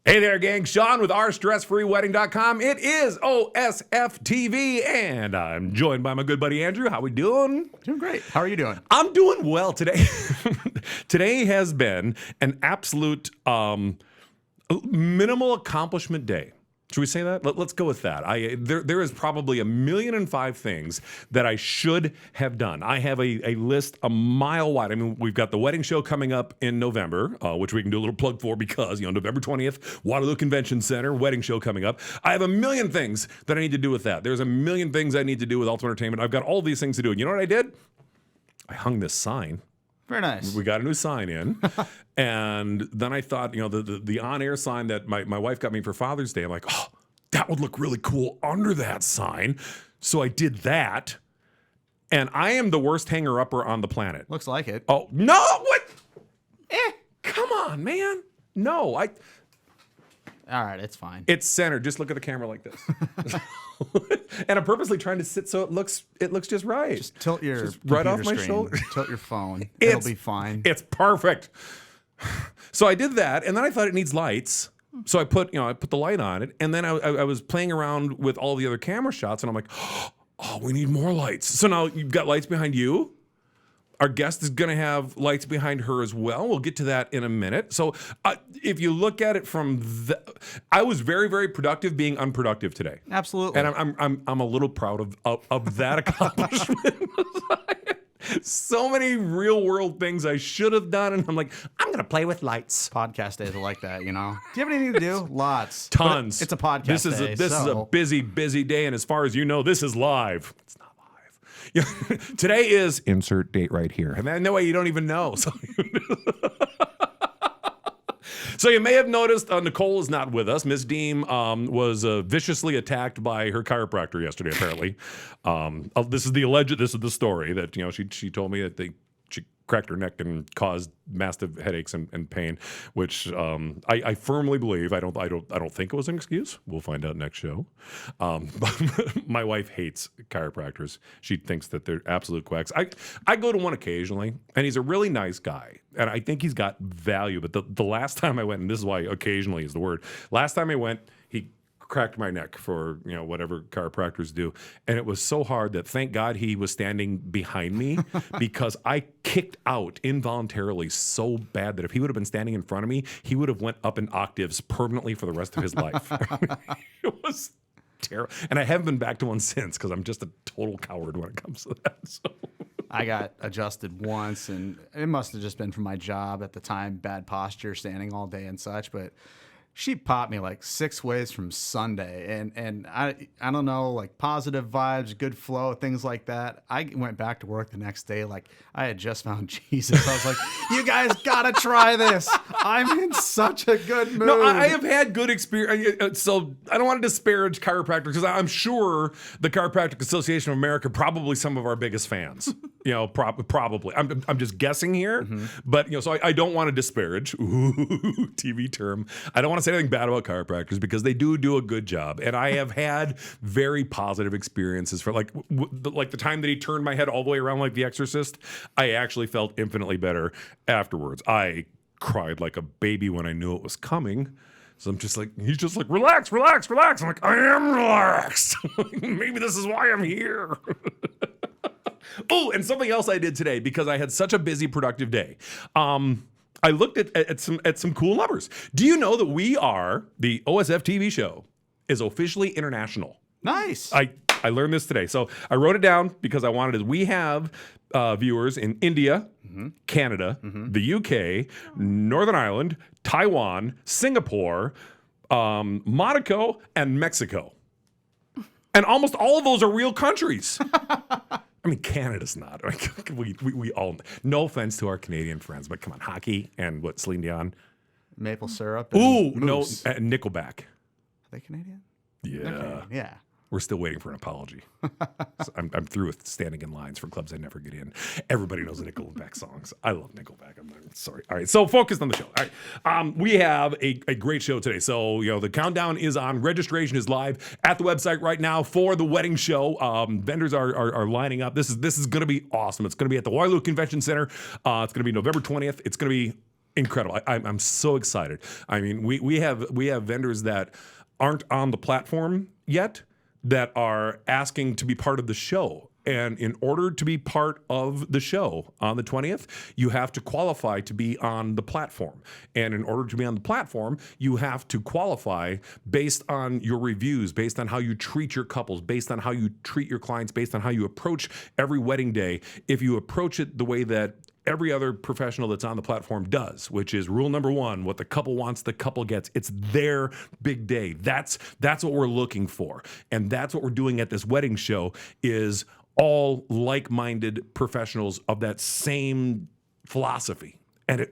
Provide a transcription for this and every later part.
Hey there, gang. Sean with OurStressFreeWedding.com. It is OSFTV, and I'm joined by my good buddy Andrew. How we doing? Doing great. How are you doing? I'm doing well today. Today has been an absolute minimal accomplishment day. Should we say that? Let's go with that. There is probably 1,000,005 things that I should have done. I have a list a mile wide. I mean, we've got the wedding show coming up in November, which we can do a little plug for because, November 20th, Waterloo Convention Center, wedding show coming up. I have 1,000,000 things that I need to do with that. There's 1,000,000 things I need to do with Ultimate Entertainment. I've got all these things to do. And you know what I did? I hung this sign. Very nice. We got a new sign in. And then I thought, the on-air sign that my wife got me for Father's Day, I'm like, oh, that would look really cool under that sign. So I did that. And I am the worst hanger-upper on the planet. Looks like it. Oh, no! What? Come on, man. No, All right, it's fine. It's centered. Just look at the camera like this. And I'm purposely trying to sit so it looks just right. Just tilt your right off my screen. shoulder. Tilt your phone. It'll be fine. It's perfect. So I did that, and then I thought it needs lights. So I put the light on it, and then I was playing around with all the other camera shots, and I'm like, oh, we need more lights. So now you've got lights behind you. Our guest is going to have lights behind her as well. We'll get to that in a minute. So if you look at it from I was very, very productive being unproductive today. Absolutely. And I'm a little proud of that accomplishment. So many real world things I should have done, and I'm like, I'm going to play with lights. Podcast days are like that, Do you have anything to do? Lots. Tons. It's a podcast This is a busy, busy day, and as far as you know, this is live. It's not live. Today is insert date right here. And that way you don't even know. So you may have noticed Nicole is not with us. Miss Deem was viciously attacked by her chiropractor yesterday, apparently. This is the story that, she told me that she cracked her neck and caused massive headaches and pain, which I firmly believe. I don't think it was an excuse. We'll find out next show. But my wife hates chiropractors. She thinks that they're absolute quacks. I go to one occasionally, and he's a really nice guy, and I think he's got value. But the last time I went, and this is why occasionally is the word. Last time I went, he cracked my neck for whatever chiropractors do, and it was so hard that thank God he was standing behind me because I kicked out involuntarily so bad that if he would have been standing in front of me, he would have went up in octaves permanently for the rest of his life. It was terrible, and I haven't been back to one since because I'm just a total coward when it comes to that. So. I got adjusted once, and it must have just been from my job at the time, bad posture, standing all day and such, but she popped me like 6 ways from Sunday, and I don't know, like positive vibes, good flow, things like that. I went back to work the next day like I had just found Jesus. I was like, you guys gotta try this. I'm in such a good mood. No, I have had good experience. So I don't want to disparage chiropractors because I'm sure the Chiropractic Association of America probably some of our biggest fans. Probably. I'm just guessing here, but so I don't want to disparage. Ooh, TV term. I don't want to say anything bad about chiropractors because they do a good job, and I have had very positive experiences for like the time that he turned my head all the way around like The Exorcist. I actually felt infinitely better afterwards. I cried like a baby when I knew it was coming. So I'm just like, he's just like, relax. I'm like, I am relaxed. Maybe this is why I'm here. Oh, and something else I did today because I had such a busy, productive day. I looked at some cool numbers. Do you know that the OSF TV show is officially international? Nice. I learned this today. So I wrote it down because I wanted it. We have viewers in India, Canada, the UK, Northern Ireland, Taiwan, Singapore, Monaco, and Mexico. And almost all of those are real countries. I mean, Canada's not. We all, no offense to our Canadian friends, but come on, hockey and what, Celine Dion? Maple syrup. Ooh, Moose. no, Nickelback. Are they Canadian? Yeah. Okay. Yeah. We're still waiting for an apology. So I'm through with standing in lines for clubs I never get in. Everybody knows the Nickelback songs. I love Nickelback. I'm sorry. All right, so focused on the show. All right, we have a great show today. So the countdown is on. Registration is live at the website right now for the wedding show. Vendors are lining up. This is going to be awesome. It's going to be at the Waterloo Convention Center. It's going to be November 20th. It's going to be incredible. I'm so excited. I mean, we have vendors that aren't on the platform yet that are asking to be part of the show. And in order to be part of the show on the 20th, you have to qualify to be on the platform. And in order to be on the platform, you have to qualify based on your reviews, based on how you treat your couples, based on how you treat your clients, based on how you approach every wedding day. If you approach it the way that every other professional that's on the platform does, which is rule number one: what the couple wants, the couple gets. It's their big day. That's what we're looking for. And that's what we're doing at this wedding show, is all like-minded professionals of that same philosophy. And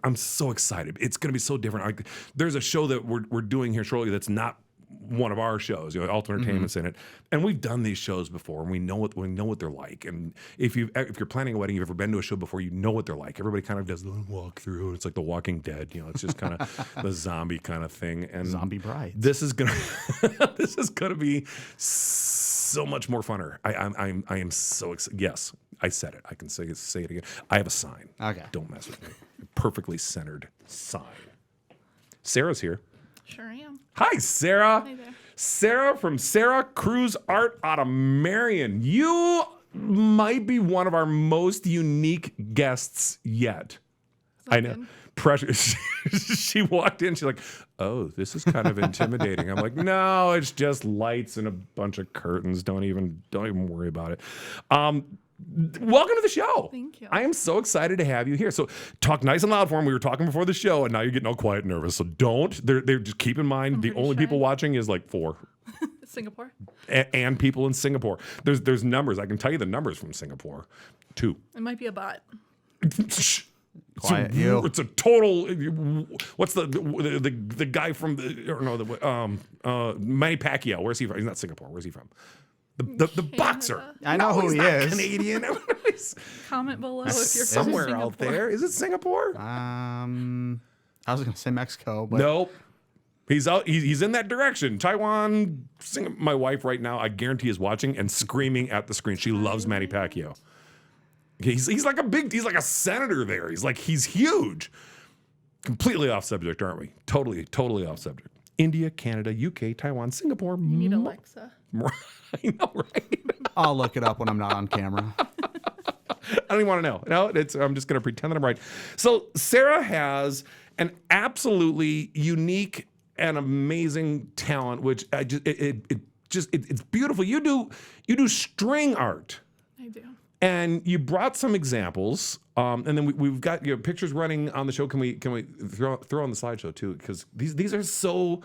I'm so excited. It's going to be so different. There's a show that we're doing here shortly that's not one of our shows. Alter Entertainment's in it, and we've done these shows before, and we know what they're like. And if you're planning a wedding, you've ever been to a show before, you know what they're like. Everybody kind of does the walk through. It's like The Walking Dead. It's just kind of the zombie kind of thing. And Zombie brides. This is gonna be so much more funner. I am so excited. Yes, I said it. I can say it again. I have a sign. Okay. Don't mess with me. Perfectly centered sign. Sarah's here. Sure am. Hi, Sara. Hi there. Sara from Sara Kruse Art out of Marion. You might be one of our most unique guests yet. I know. Good. Pressure. She walked in. She's like, "Oh, this is kind of intimidating." I'm like, "No, it's just lights and a bunch of curtains. Don't even worry about it." Welcome to the show. Thank you. I am so excited to have you here. So talk nice and loud for him. We were talking before the show, and now you're getting all quiet and nervous. So don't. They're just keep in mind the pretty only shy. people watching is like 4. Singapore. And people in Singapore. There's numbers. I can tell you the numbers from Singapore. 2. It might be a bot. Quiet you. It's a total. What's the guy from Manny Pacquiao? Where's he from? He's not Singapore. Where's he from? The boxer. I know who he's he not is. Canadian. He's Comment below if you're from somewhere out Singapore. there. Is it Singapore? I was gonna say Mexico, but Nope. He's out. He's in that direction. Taiwan. My wife right now, I guarantee, is watching and screaming at the screen. She loves Manny Pacquiao. He's like a senator there. He's huge. Completely off subject, aren't we? Totally off subject. India, Canada, UK, Taiwan, Singapore. You need Alexa. I know, right? I'll look it up when I'm not on camera. I don't even want to know. No, I'm just going to pretend that I'm right. So Sara has an absolutely unique and amazing talent, which it's beautiful. You do string art. I do. And you brought some examples, and then we've got your pictures running on the show. Can we throw on the slideshow too? Because these are so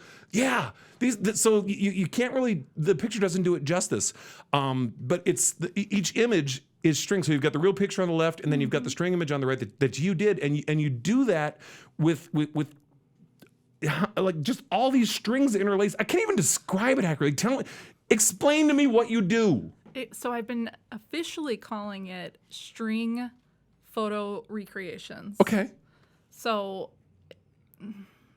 so you can't really, the picture doesn't do it justice. But it's each image is string. So you've got the real picture on the left, and then you've got the string image on the right that you did, and you do that with like just all these strings interlaced. I can't even describe it accurately. Explain to me what you do. So I've been officially calling it string photo recreations. Okay. So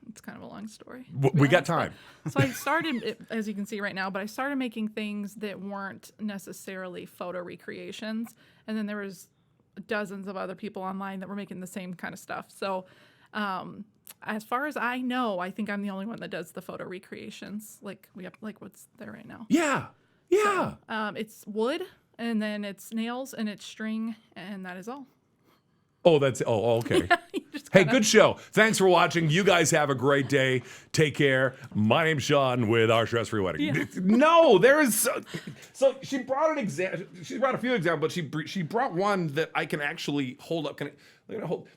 it's kind of a long story. We got time. So I started, as you can see right now, but I started making things that weren't necessarily photo recreations. And then there was dozens of other people online that were making the same kind of stuff. So as far as I know, I think I'm the only one that does the photo recreations. Like what's there right now. Yeah. It's wood, and then it's nails, and it's string, and that is all. Okay. Hey, good show. Thanks for watching. You guys have a great day. Take care. My name's Sean with Our Stress-Free Wedding. Yeah. No, there is so she brought an example. She brought a few examples, but she brought one that I can actually hold up.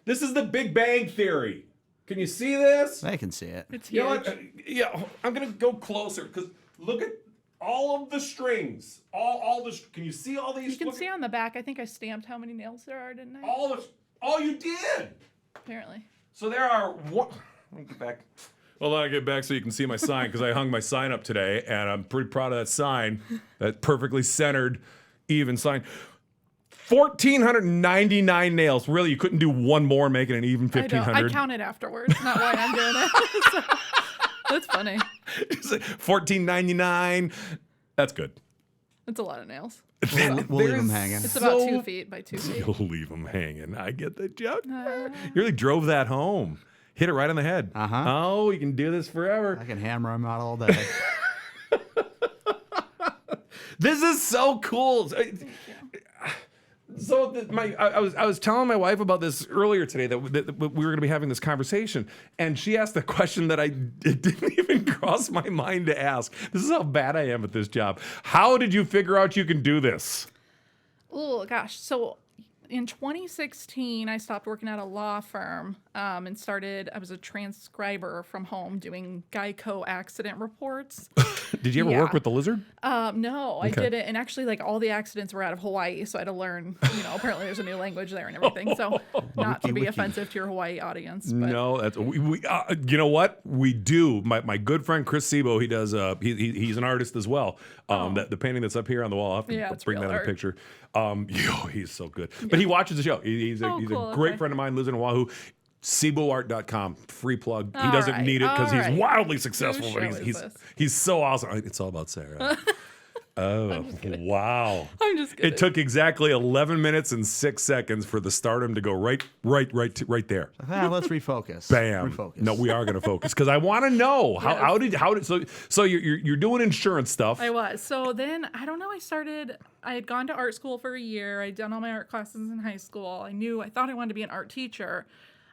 This is the Big Bang Theory. Can you see this? I can see it. It's You know huge. what? Yeah, I'm gonna go closer because look at all of the strings. Can you see all these? You can see on the back, I think I stamped how many nails there are, didn't I? Oh, you did. Apparently. So there are one. Let me get back. Well, let me get back so you can see my sign because I hung my sign up today, and I'm pretty proud of that sign. That perfectly centered, even sign. 1,499 nails. Really, you couldn't do one more and make it an even I 1,500. counted afterwards, not while I'm doing it. So, that's funny. 1,499. That's good. It's a lot of nails. We'll leave them hanging. It's about 2 feet by 2 feet. You'll leave them hanging. I get the joke. You really drove that home. Hit it right on the head. Uh-huh. Oh, you can do this forever. I can hammer them out all day. This is so cool. So I was telling my wife about this earlier today that we were going to be having this conversation, and she asked a question that it didn't even cross my mind to ask. This is how bad I am at this job. How did you figure out you can do this? Oh gosh, so in 2016, I stopped working at a law firm and started. I was a transcriber from home doing Geico accident reports. Did you ever work with the lizard? No, I didn't. And actually, like all the accidents were out of Hawaii, so I had to learn. Apparently there's a new language there and everything. So not to be offensive to your Hawaii audience. But. No, that's you know what we do. My good friend Chris Sebo, he does. He's an artist as well. The painting that's up here on the wall, I'll have to bring that in a picture. He's so good. But he watches the show. He's a great friend of mine, lives in Oahu. SeboArt.com, free plug. He doesn't need it because he's wildly successful, but he's so awesome. It's all about Sarah. Oh, wow. I'm just kidding. It took exactly 11 minutes and 6 seconds for the stardom to go right there. Let's refocus. Bam. Refocus. No, we are going to focus because I want to know how did so you're doing insurance stuff. I was. So then I don't know. I had gone to art school for a year. I'd done all my art classes in high school. I thought I wanted to be an art teacher.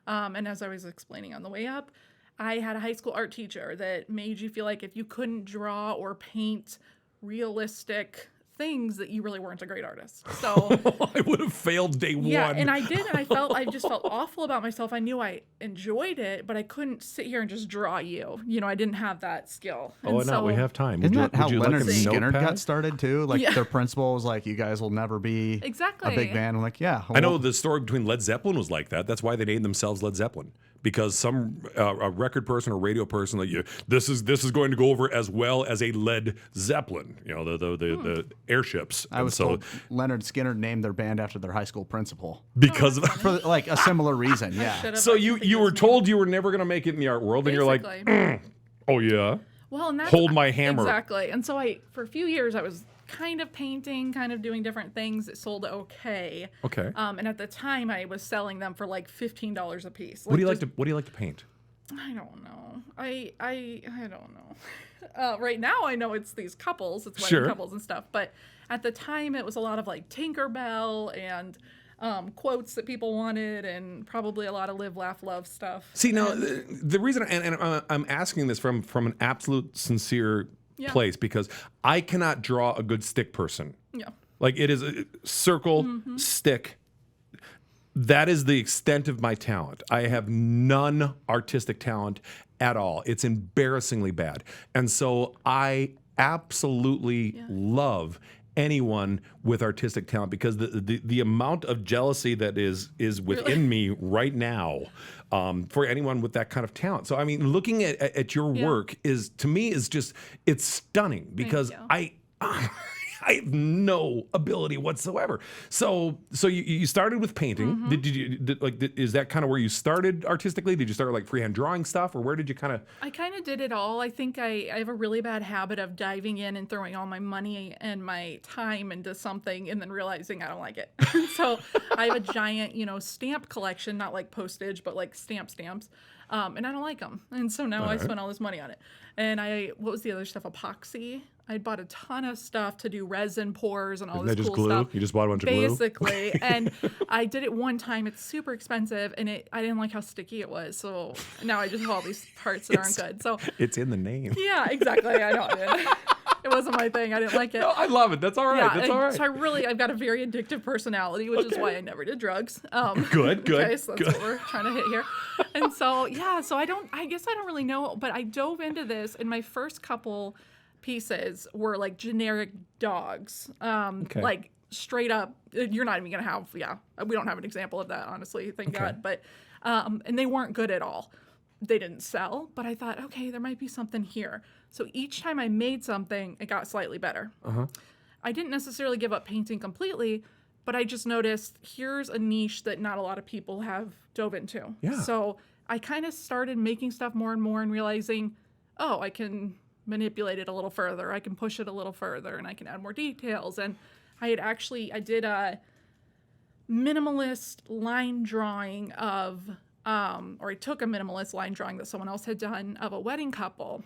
And as I was explaining on the way up, I had a high school art teacher that made you feel like if you couldn't draw or paint realistic things that you really weren't a great artist. So I would have failed day one. Yeah, and I did, and I just felt awful about myself. I knew I enjoyed it, but I couldn't sit here and just draw you. I didn't have that skill. No, we have time. Isn't that how Leonard like Skinner notepad? got started too? Like their principal was like, "You guys will never be a big band." I'm like, yeah. I know the story between Led Zeppelin was like that. That's why they named themselves Led Zeppelin. Because some a record person or radio person like this is going to go over as well as a Led Zeppelin, the airships. I was told Leonard Skinner named their band after their high school principal because of for like a similar reason. Yeah. So you were told you were never going to make it in the art world, and you're like, oh yeah. Well, and that's hold my hammer. Exactly. And so for a few years I was kind of painting, kind of doing different things that sold okay. Okay. And at the time I was selling them for like $15 a piece. What do you like to paint? I don't know. I don't know. Right now I know it's these couples, it's wedding couples and stuff, but at the time it was a lot of like Tinkerbell and quotes that people wanted, and probably a lot of live, laugh, love stuff. See, now the reason, and I'm asking this from an absolute sincere place, because I cannot draw a good stick person. Yeah. Like it is a circle, stick. That is the extent of my talent. I have none artistic talent at all. It's embarrassingly bad. And so I absolutely love anyone with artistic talent, because the amount of jealousy that is within me right now for anyone with that kind of talent. So I mean, looking at your work is, to me, is just, it's stunning, because I have no ability whatsoever. So you started with painting. Is that kind of where you started artistically? Did you start like freehand drawing stuff, or where did you kind of? I kind of did it all. I think I have a really bad habit of diving in and throwing all my money and my time into something and then realizing I don't like it. So I have a giant, stamp collection, not like postage, but like stamps. And I don't like them. And so now I spent all this money on it. And what was the other stuff? Epoxy. I bought a ton of stuff to do resin pours and all this cool glue? stuff. You just bought a bunch of glue? Basically. And I did it one time. It's super expensive, and I didn't like how sticky it was. So now I just have all these parts that aren't good. So it's in the name. Yeah, exactly. I know. It wasn't my thing. I didn't like it. No, I love it. That's all right. Yeah, That's all right. So I've got a very addictive personality, which is why I never did drugs. Good. Okay, so that's what we're trying to hit here. And so, I guess I don't really know, but I dove into this, and my first couple pieces were like generic dogs. Like straight up, you're not even going to have, we don't have an example of that, honestly, thank God. But, and they weren't good at all. They didn't sell, but I thought, okay, there might be something here. So each time I made something, it got slightly better. I didn't necessarily give up painting completely, but I just noticed here's a niche that not a lot of people have dove into. Yeah. So I kind of started making stuff more and more and realizing, I can manipulate it a little further. I can push it a little further, and I can add more details. And I did a minimalist line drawing of, or I took a minimalist line drawing that someone else had done of a wedding couple,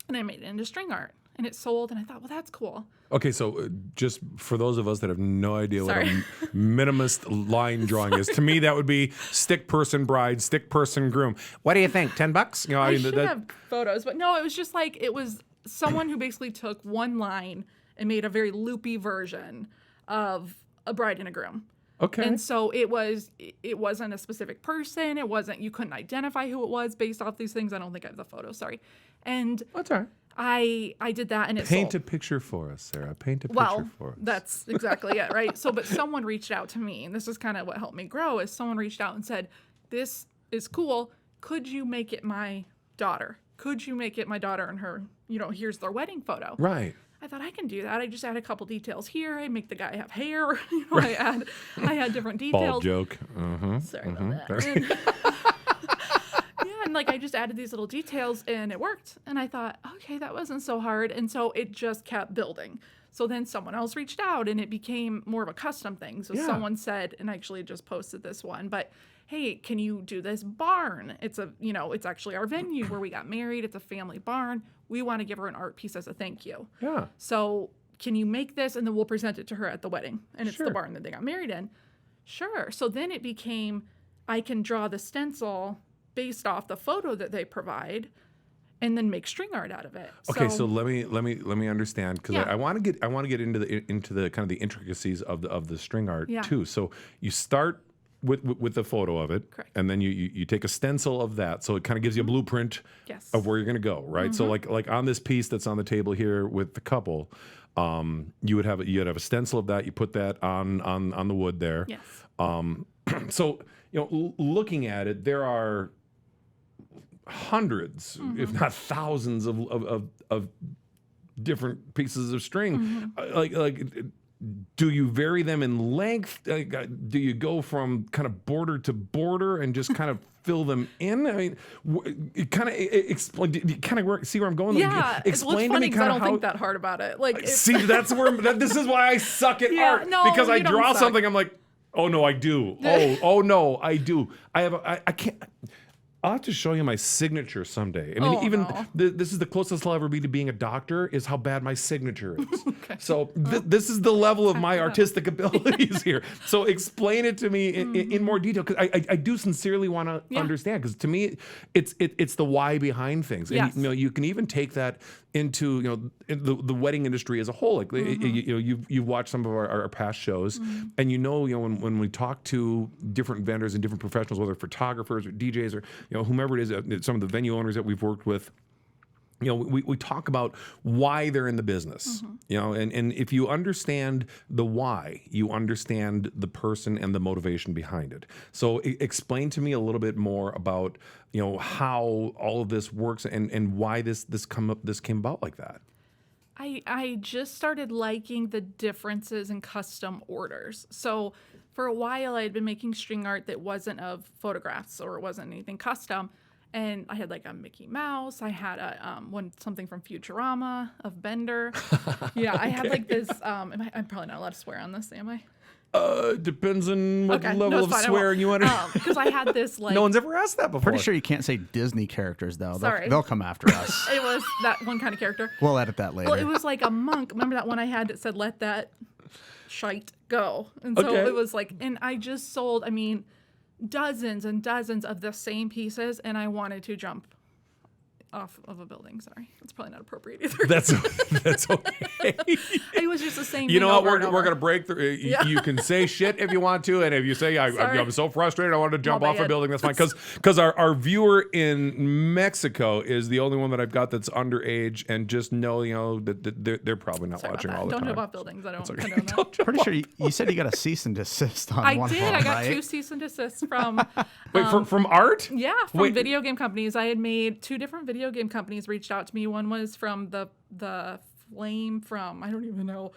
and I made it into string art, and it sold. And I thought, well, that's cool. Okay, so just for those of us that have no idea Sorry. what a minimalist line drawing is, to me that would be stick person bride, stick person groom. What do you think? $10? You know, I should have photos, but no, it was just like, it was someone who basically took one line and made a very loopy version of a bride and a groom. Okay. And so it wasn't a specific person. You couldn't identify who it was based off these things. I don't think I have the photo, sorry. And That's all right. I did that, and it Paint sold. a picture for us, Sarah. Paint a picture for us. That's exactly it, right? So, but someone reached out to me, and this is kind of what helped me grow, is someone reached out and said, this is cool. Could you make it my daughter? Could you make it my daughter and her, here's their wedding photo. Right. I thought I can do that. I just add a couple details here. I make the guy have hair. I had different details. Bald joke. Sorry about that. And, and I just added these little details, and it worked. And I thought, okay, that wasn't so hard. And so it just kept building. So then someone else reached out, and it became more of a custom thing. So someone said, and I actually just posted this one, but hey, can you do this barn? It's it's actually our venue where we got married. It's a family barn. We want to give her an art piece as a thank you. Yeah. So can you make this, and then we'll present it to her at the wedding? And it's Sure. the barn that they got married in. Sure. So then it became, I can draw the stencil based off the photo that they provide, and then make string art out of it. Okay, so let me understand, because Yeah. I want to get into the kind of the intricacies of the string art too. So you start with the photo of it, Correct. and then you take a stencil of that, so it kind of gives you a blueprint Yes. of where you're going to go, right? So like on this piece that's on the table here with the couple, you would have a stencil of that. You put that on the wood there. Yes. So looking at it, there are hundreds, if not thousands, of different pieces of string. Like, do you vary them in length? Do you go from kind of border to border and just kind of fill them in? I mean, explain. Do you kind of see where I'm going? Yeah. Explain it's funny to me because I kind don't of how. think that hard about it. Like, See, that's where this is why I suck at Yeah, art, no, because I you don't draw suck. something. I'm like, oh no, I do. Oh no, I do. I can't. I'll have to show you my signature someday. I mean, Oh, this is the closest I'll ever be to being a doctor, is how bad my signature is. So this is the level of my artistic abilities here. So explain it to me in more detail, because I do sincerely want to understand, because to me, it's the why behind things. Yes. And you can even take that into in the wedding industry as a whole. Like you've watched some of our past shows, and when we talk to different vendors and different professionals, whether photographers or DJs or whomever it is, some of the venue owners that we've worked with, we talk about why they're in the business, and if you understand the why, you understand the person and the motivation behind it. So explain to me a little bit more about how all of this works and why this came about like that. I just started liking the differences in custom orders. So for a while, I had been making string art that wasn't of photographs, or it wasn't anything custom. And I had like a Mickey Mouse. I had something from Futurama of Bender. Yeah, I had like this. I'm probably not allowed to swear on this, am I? Depends on what Okay, level no, it's of fine, I swearing you want to. Because I had this like. No one's ever asked that before. Pretty sure you can't say Disney characters, though. Sorry. They'll come after us. It was that one kind of character. We'll edit that later. Well, it was like a monk. Remember that one I had that said, "Let that shite go." And so Okay. it was like, and I just sold, dozens and dozens of the same pieces, and I wanted to jump off of a building. Sorry, it's probably not appropriate either. That's okay. It was just the same. You thing know what? over and We're over. gonna break through. Yeah. You can say shit if you want to, and if you say Sorry. I'm so frustrated, I want to jump My off a bad. building. That's fine, because our viewer in Mexico is the only one that I've got that's underage, and just know that they're probably not Sorry about watching that. all the Don't time. jump off buildings. I don't Okay. condone that. Don't jump Pretty sure you said you got a cease and desist on I one did. of them, I got right? 2 cease and desists from. Wait, from art? Yeah, from Wait. video game companies. I had made 2 different video game companies reached out to me. One was from the Flame from, I don't even know.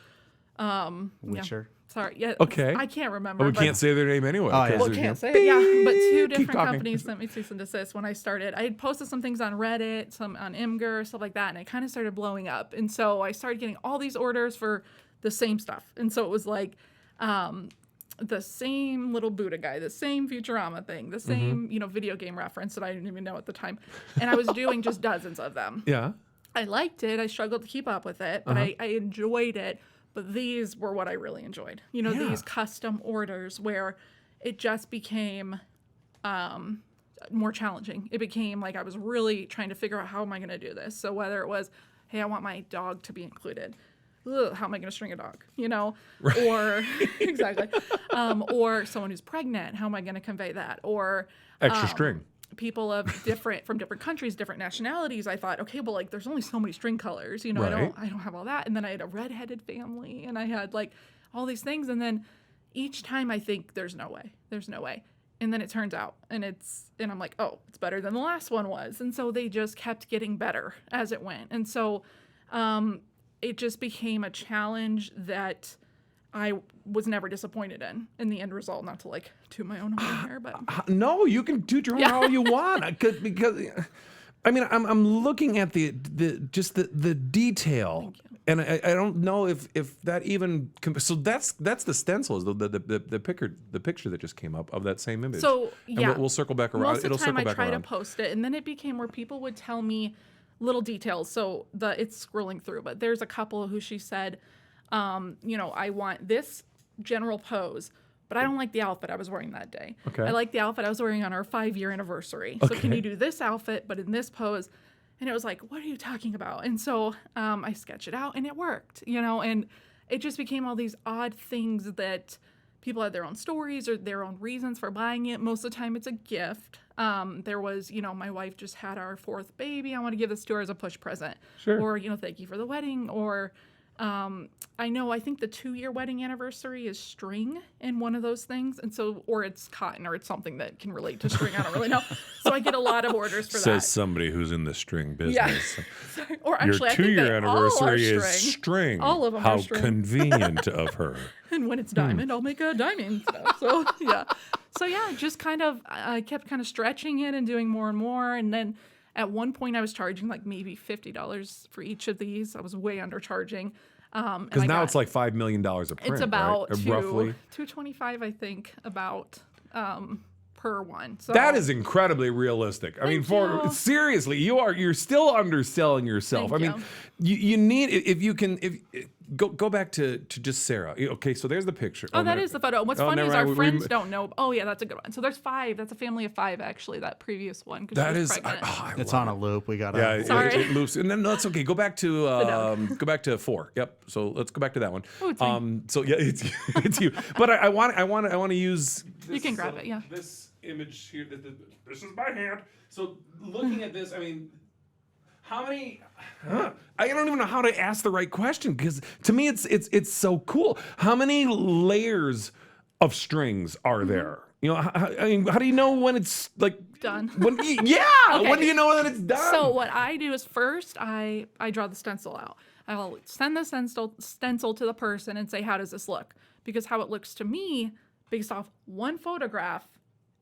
Witcher. Sorry. Yeah. Okay. I can't remember. But we but- can't say their name anyway. Oh, yeah. 'cause Well, there's, can't say it. Yeah, but two Keep different talking. companies sent me cease and desist when I started. I had posted some things on Reddit, some on Imgur, stuff like that, and it kind of started blowing up. And so I started getting all these orders for the same stuff. And so it was like the same little Buddha guy, the same Futurama thing, the same video game reference that I didn't even know at the time. And I was doing just dozens of them. Yeah. I liked it. I struggled to keep up with it, but I enjoyed it. But these were what I really enjoyed. These custom orders where it just became more challenging. It became like I was really trying to figure out how am I going to do this. So whether it was, hey, I want my dog to be included. Ugh, how am I going to string a dog? Right. Or exactly. Or someone who's pregnant. How am I going to convey that? Or Extra string. people from different countries, different nationalities. I thought, okay, well, like there's only so many string colors, Right. I don't have all that. And then I had a redheaded family and I had like all these things. And then each time I think there's no way. And then it turns out and I'm like, oh, it's better than the last one was. And so they just kept getting better as it went. And so it just became a challenge that I was never disappointed in the end result. Not to like toot my own horn here, but No, you can toot your horn all you want. Because I mean, I'm looking at the detail, and I don't know if that even. So that's the stencil, is the picture that just came up of that same image. So And yeah, we'll circle back around. Most of It'll the time circle I back try around. to post it, and then it became where people would tell me little details. So it's scrolling through, but there's a couple who she said, I want this general pose, but I don't like the outfit I was wearing that day. Okay. I like the outfit I was wearing on our 5-year anniversary. So can you do this outfit, but in this pose? And it was like, what are you talking about? And so I sketched it out, and it worked, and it just became all these odd things that people had their own stories or their own reasons for buying it. Most of the time it's a gift. There was, my wife just had our 4th baby. I want to give this to her as a push present. Sure. Or, thank you for the wedding. Or I think the 2-year wedding anniversary is string in one of those things. And so, or it's cotton or it's something that can relate to string. I don't really know. So I get a lot of orders for Says that. somebody who's in the string business. Yeah. Sorry. Or Your actually, I think 2-year they all are anniversary is string. string. All of them How are string. convenient of her. And when it's diamond, I'll make a diamond stuff. So yeah, just kind of I kept kind of stretching it and doing more and more. And then at one point I was charging like maybe $50 for each of these. I was way undercharging. Because now it's like $5 million a print. it's about right? Roughly. $225, I think, about per one. So That is incredibly realistic. I mean, Thank you. seriously, you're still underselling yourself. Thank I mean, you need, if you can go back to just Sarah. Okay, so there's the picture. Oh, that is the photo. And what's funny never is our mind. friends don't know. Oh, yeah, that's a good one. So there's 5. That's a family of 5, actually, that previous one. 'Cause That she was is, pregnant. It's love on a loop. We got Yeah, Sorry. it loops. And then no, that's okay. Go back to dog. go back to 4. Yep. So let's go back to that one. Oh, it's me. So yeah, it's you. But I want to use. You can grab it, yeah. This image here. This is my hand. So looking at this, I mean, how many? I don't even know how to ask the right question, because to me it's so cool. How many layers of strings are there? How do you know when it's like Done. When yeah, Okay. when do you know that it's done? So what I do is first I draw the stencil out. I'll send the stencil to the person and say, how does this look? Because how it looks to me, based off one photograph,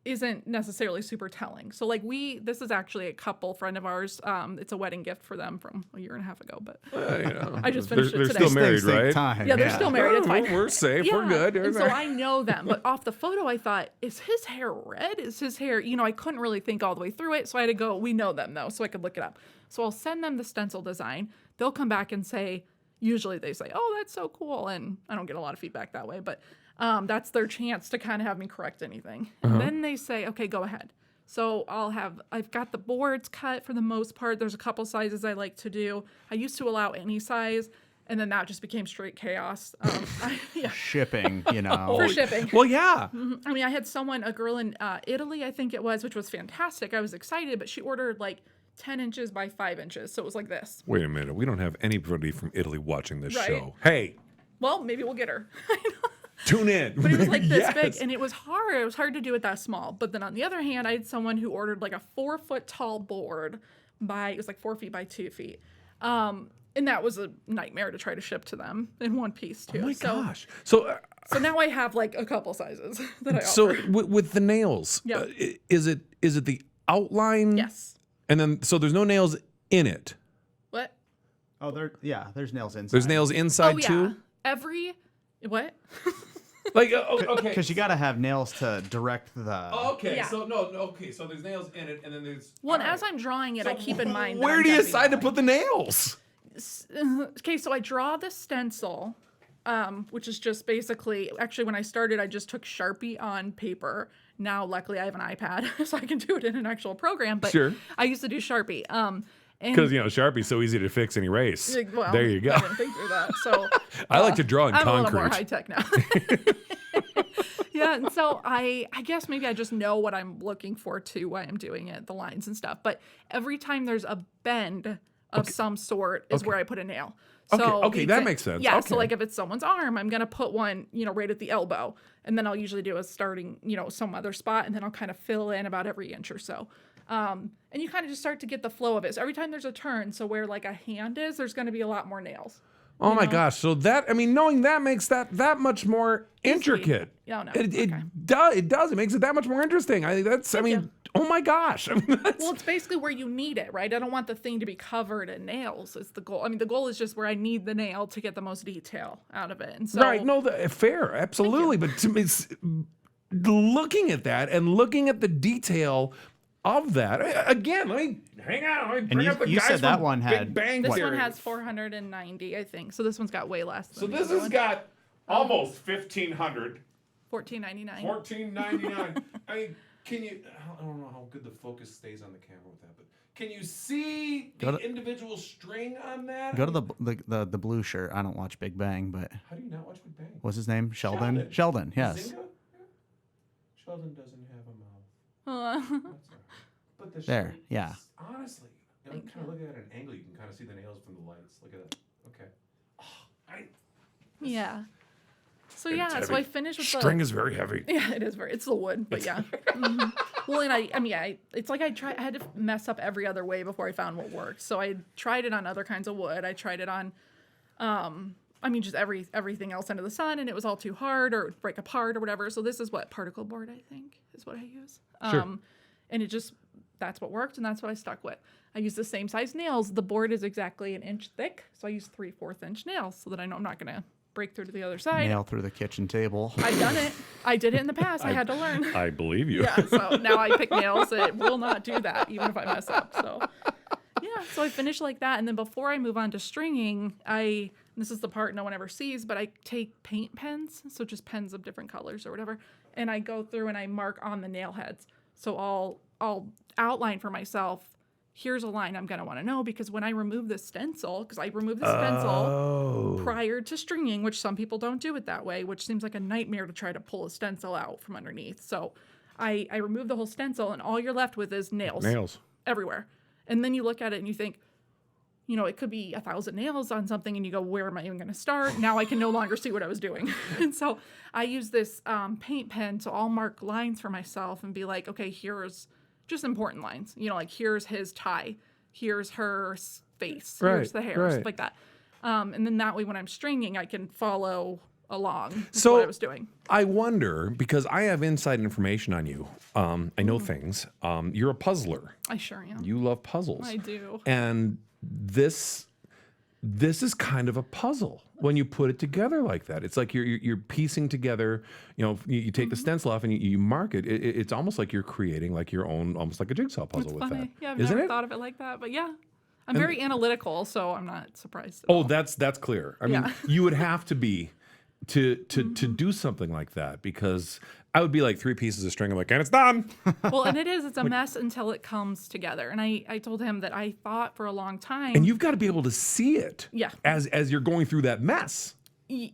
isn't necessarily super telling. So like this is actually a couple friend of ours. It's a wedding gift for them from a year and a half ago, but I just finished they're it today. still married, right? Time. Yeah, they're still married. It's fine. We're safe. We're good. And so I know them. But off the photo, I thought, is his hair red? Is his hair, I couldn't really think all the way through it. So I had to go, we know them though, so I could look it up. So I'll send them the stencil design. They'll come back and say, usually they say, oh, that's so cool. And I don't get a lot of feedback that way, but that's their chance to kind of have me correct anything. And then they say, okay, go ahead. So I've got the boards cut for the most part. There's a couple sizes I like to do. I used to allow any size, and then that just became straight chaos. Shipping, For shipping. Well, yeah. I mean, I had a girl in Italy, I think it was, which was fantastic. I was excited, but she ordered like 10 inches by 5 inches. So it was like this. Wait a minute. We don't have anybody from Italy watching this Right. show. Hey, Well, maybe we'll get her. tune in. But it was like this Yes. big, and it was hard. It was hard to do it that small. But then on the other hand, I had someone who ordered like a 4-foot tall board it was like 4 feet by 2 feet. And that was a nightmare to try to ship to them in one piece too. Oh my so, gosh. So So now I have like a couple sizes that I So offer. with the nails, Yeah. is it the outline? Yes. And then so there's no nails in it. What? Oh, there's nails inside. There's nails inside Oh yeah. too. What? Like okay. Because you got to have nails to direct the. Okay, Yeah. so no, okay, so there's nails in it, and then there's. Well, and as I'm drawing it, I keep in mind. that Where I'm do you gonna be decide to drawing. put the nails? Okay, so I draw the stencil, which is just basically. Actually, when I started, I just took Sharpie on paper. Now, luckily, I have an iPad, so I can do it in an actual program. But Sure. I used to do Sharpie. And Because Sharpie's so easy to fix and erase. well, There you go. I didn't think through that. So I like to draw in I'm concrete. a little more high tech now. Yeah, and so I guess maybe I just know what I'm looking for too while I'm doing it, the lines and stuff. But every time there's a bend of some sort is where I put a nail. So Okay, that makes sense. Yeah, Okay. so like if it's someone's arm, I'm gonna put one, right at the elbow, and then I'll usually do a starting, some other spot, and then I'll kind of fill in about every inch or so. And you kind of just start to get the flow of it. So every time there's a turn, so where like a hand is, there's going to be a lot more nails. Oh my gosh! So knowing that makes that much more intricate. Yeah, no, It okay. does. It does. It makes it that much more interesting. I think that's. Oh my gosh! Well, it's basically where you need it, right? I don't want the thing to be covered in nails. It's the goal. The goal is just where I need the nail to get the most detail out of it. And so, right. No, fair, absolutely. But to me, it's looking at that and looking at the detail of that. Again, let me hang on. Let me bring up the you guys said that from one Big had- Bang this Theory. one has 490, I think. So this one's got way less. So Than this the other has one. got almost 1,500. 1499. $14.99. Can you? I don't know how good the focus stays on the camera with that, but can you see the individual string on that? Go to the blue shirt. I don't watch Big Bang, but How do you not watch Big Bang? what's his name? Sheldon. Sheldon. Yes. Bazinga? Sheldon doesn't have a mouth. That's all right. But the There, shape yeah. is- honestly, kind of look at it at an angle. You can kind of see the nails from the lights. Look at that. Okay. Yeah. So It's yeah, so heavy. I finished with String the. is very heavy. Yeah, it is it's the wood, but yeah. Mhm. Well, and it's like I had to mess up every other way before I found what worked. So I tried it on other kinds of wood. I tried it on, just everything else under the sun, and it was all too hard or it would break apart or whatever. So this is what particle board I think is what I use. Sure. And that's what worked, and that's what I stuck with. I use the same size nails. The board is exactly an inch thick, so I use 3/4 inch nails so that I know I'm not gonna break through to the other side. Nail through the kitchen table. I've done it. I did it in the past. I had to learn. I believe you. Yeah, so now I pick nails that will not do that, even if I mess up. So, yeah, so I finish like that. And then before I move on to stringing, this is the part no one ever sees, but I take paint pens, so just pens of different colors or whatever, and I go through and I mark on the nail heads. So I'll outline for myself, here's a line I'm going to want to know, because when I remove the stencil, prior to stringing, which some people don't do it that way, which seems like a nightmare to try to pull a stencil out from underneath. So I remove the whole stencil, and all you're left with is nails everywhere. And then you look at it and you think, it could be 1,000 nails on something, and you go, where am I even going to start? Now I can no longer see what I was doing. And so I use this paint pen, so I'll mark lines for myself and be like, okay, here's just important lines. Like here's his tie, here's her face, here's the hair, stuff like that. And then that way when I'm stringing, I can follow along with what I was doing. I wonder, because I have inside information on you. I know things. You're a puzzler. I sure am. You love puzzles. I do. And this is kind of a puzzle when you put it together like that. It's like you're piecing together. You take the stencil off and you mark it. It's almost like you're creating like your own, almost like a jigsaw puzzle with Funny. that. Yeah, I've Isn't never it? thought of it like that, but yeah. I'm very analytical, so I'm not surprised. At Oh, all. that's clear. I mean, Yeah. you would have to be to do something like that, because I would be like 3 pieces of string. I'm like, and it's done. Well, and it's a mess until it comes together. And I told him that I thought for a long time. And you've got to be able to see it. Yeah. As you're going through that mess.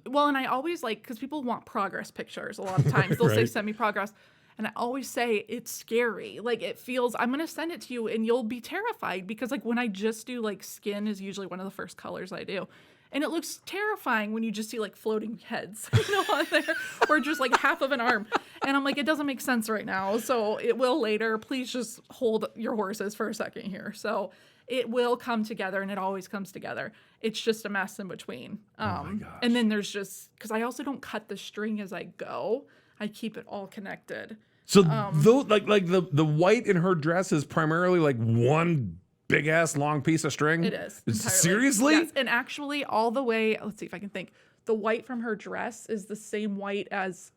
Well, and I always because people want progress pictures a lot of times. They'll say, Right. send me progress. And I always say, it's scary. Like, it feels, I'm going to send it to you and you'll be terrified, because when I just do skin is usually one of the first colors I do. And it looks terrifying when you just see floating heads, on there, or just half of an arm. And I'm like, it doesn't make sense right now. So it will later. Please just hold your horses for a second here. So it will come together, and it always comes together. It's just a mess in between. Oh my gosh. And then there's just, because I also don't cut the string as I go. I keep it all connected. So though, like the white in her dress is primarily like one big ass long piece of string. It is. Entirely. Seriously? Yes. And actually, all the way. Let's see if I can think. The white from her dress is the same white as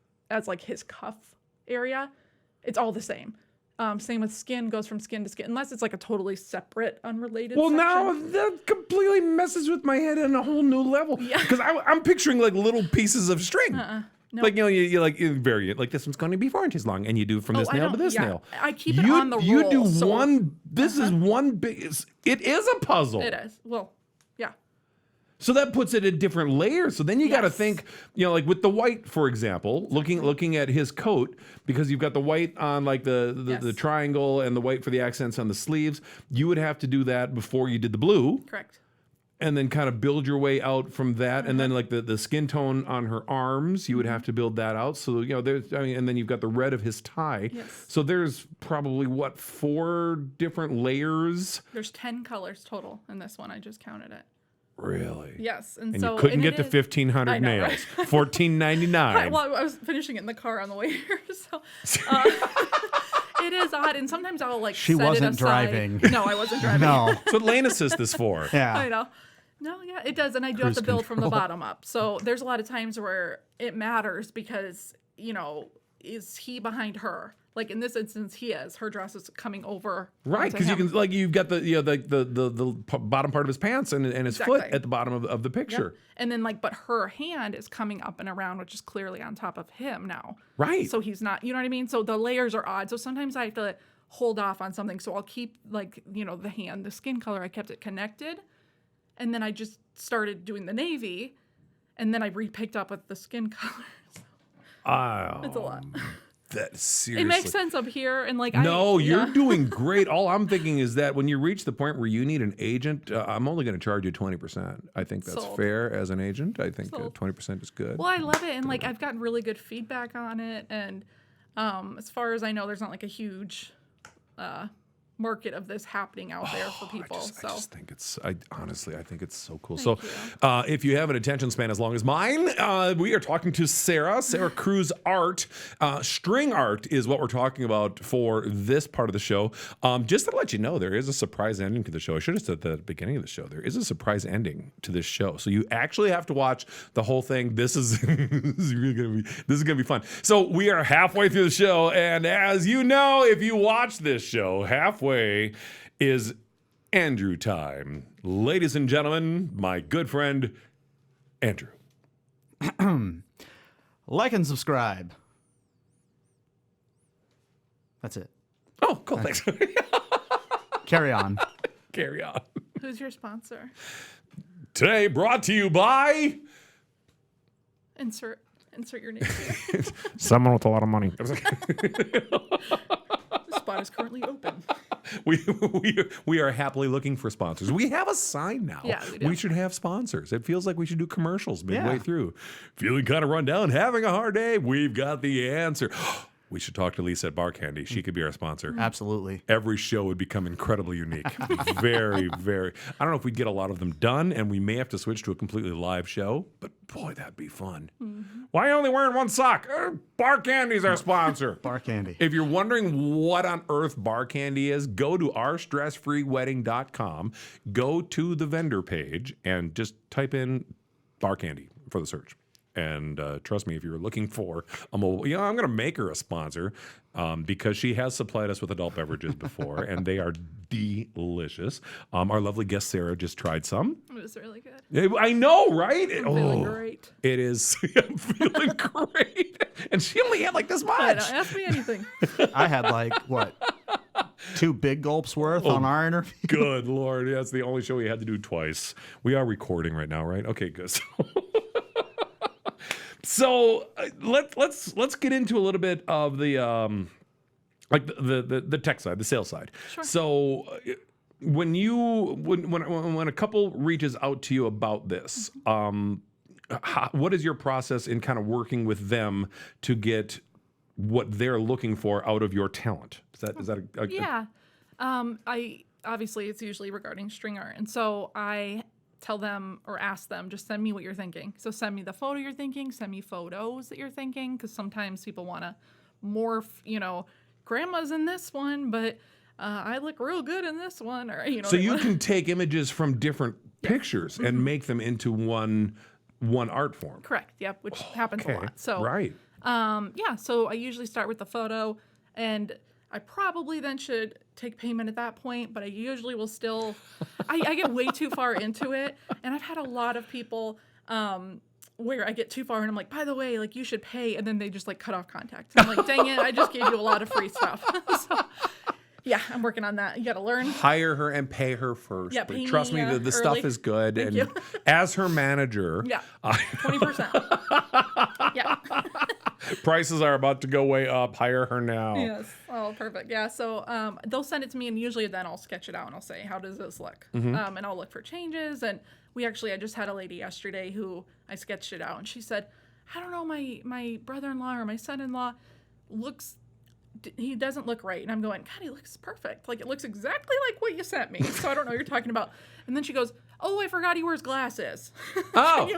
like his cuff area. It's all the same. Same with skin, goes from skin to skin, unless it's like a totally separate, unrelated. Well, section. now that completely messes with my head on a whole new level. Yeah. Because I'm picturing like little pieces of string. No. Like, you like vary it. Like this one's going to be 4 inches long, and you do from this I nail to don't- this yeah. nail. I keep it on the roll. You do so one. This is one big. It is a puzzle. It is. Well, yeah. So that puts it in different layers. So then you got to Yes. think, like with the white, for example, looking at his coat, because you've got the white on like the Yes. triangle and the white for the accents on the sleeves. You would have to do that before you did the blue, Correct. and then kind of build your way out from that. And then like the skin tone on her arms, you would have to build that out. So, and then you've got the red of his tie. Yes. So there's probably 4 different layers. There's 10 colors total in this one. I just counted it. Really? Yes, And you couldn't get to 1,500 I know, nails. right? $14.99. Well, I was finishing it in the car on the way here, so it is odd. And sometimes I'll like. She set it wasn't aside. driving. No, I wasn't driving. No. That's what lane assist is for. Yeah. I know. No, yeah, it does, and I do have Cruise to build from the control. bottom up. So there's a lot of times where it matters because is he behind her? Like in this instance, he is. Her dress is coming over. Right, onto because you him. can you've got the bottom part of his pants and his foot Exactly. at the bottom of the Yep. picture. And then but her hand is coming up and around, which is clearly on top of him now. Right. So he's not, you know what I mean? So the layers are odd. So sometimes I have to hold off on something. So I'll keep the hand, the skin color, I kept it connected. And then I just started doing the navy. And then I re-picked up with the skin color. Oh, It's a lot. that seriously. It makes sense up here. And No, you're yeah. doing great. All I'm thinking is that when you reach the point where you need an agent, I'm only going to charge you 20%. I think that's Sold. fair as an agent. I think Sold. 20% is good. Well, I love it. And I've gotten really good feedback on it. And as far as I know, there's not a huge market of this happening out there for people. I just think honestly, I think it's so cool. Thank So if you have an attention span as long as mine, we are talking to Sara Kruse Art. String art is what we're talking about for this part of the show. Just to let you know, there is a surprise ending to the show. I should have said that at the beginning of the show. There is a surprise ending to this show. So you actually have to watch the whole thing. This is really gonna be fun. So we are halfway through the show, and as you know, if you watch this show, halfway is Andrew time. Ladies and gentlemen, my good friend, Andrew. Like and subscribe. That's it. Oh, cool. Thanks. Carry on. Carry on. Who's your sponsor? Today brought to you by Insert your name here. someone with a lot of money. The spot is currently open. We are happily looking for sponsors. We have a sign now. Yeah, we do. should have sponsors. It feels like we should do commercials midway Yeah. through. Feeling kind of run down, having a hard day? We've got the answer. We should talk to Lisa at Bar Candy. She could be our sponsor. Absolutely. Every show would become incredibly unique. Very, very. I don't know if we'd get a lot of them done, and we may have to switch to a completely live show, but boy, that'd be fun. Why are you only wearing one sock? Bar Candy's our sponsor. Bar Candy. If you're wondering what on earth Bar Candy is, go to ourstressfreewedding.com, go to the vendor page, and just type in Bar Candy for the search. And trust me, if you're looking for a mobile, I'm going to make her a sponsor because she has supplied us with adult beverages before, and they are delicious. Our lovely guest Sara just tried some. It was really good. I know, right? I'm feeling great. It is. I'm feeling great. And she only had like this I much. don't ask me anything. I had 2 big gulps worth on our interview. Good Lord. Yeah, it's the only show we had to do twice. We are recording right now, right? Okay, good. So let's get into a little bit of the the tech side, the sales side. Sure. So when a couple reaches out to you about this, what is your process in kind of working with them to get what they're looking for out of your talent? Is that Yeah. obviously it's usually regarding string art. And so I tell them or ask them, just send me what you're thinking. So send me the photo you're thinking, send me photos that you're thinking, because sometimes people want to morph, grandma's in this one, but I look real good in this one, or So you can take images from different pictures and make them into one art form. Correct. Yep. Which happens a lot. So right. So I usually start with the photo, and I probably then should take payment at that point, but I usually will still, I get way too far into it. And I've had a lot of people where I get too far and I'm like, by the way, like you should pay. And then they just like cut off contact. I'm like, dang it, I just gave you a lot of free stuff. So yeah, I'm working on that. You got to learn. Hire her and pay her first. Yeah, pay Trust me, me, the stuff early. is good. Thank and you. as her manager, Yeah, 20%. Yeah. prices are about to go way up. Hire her now. Yes. Oh, perfect. Yeah. So they'll send it to me, and usually then I'll sketch it out and I'll say, how does this look? And I'll look for changes. And I just had a lady yesterday who I sketched it out, and she said, I don't know, my brother-in-law or my son-in-law he doesn't look right. And I'm going, God, he looks perfect. Like, it looks exactly like what you sent me. So I don't know what you're talking about. And then she goes, oh, I forgot he wears glasses. Oh.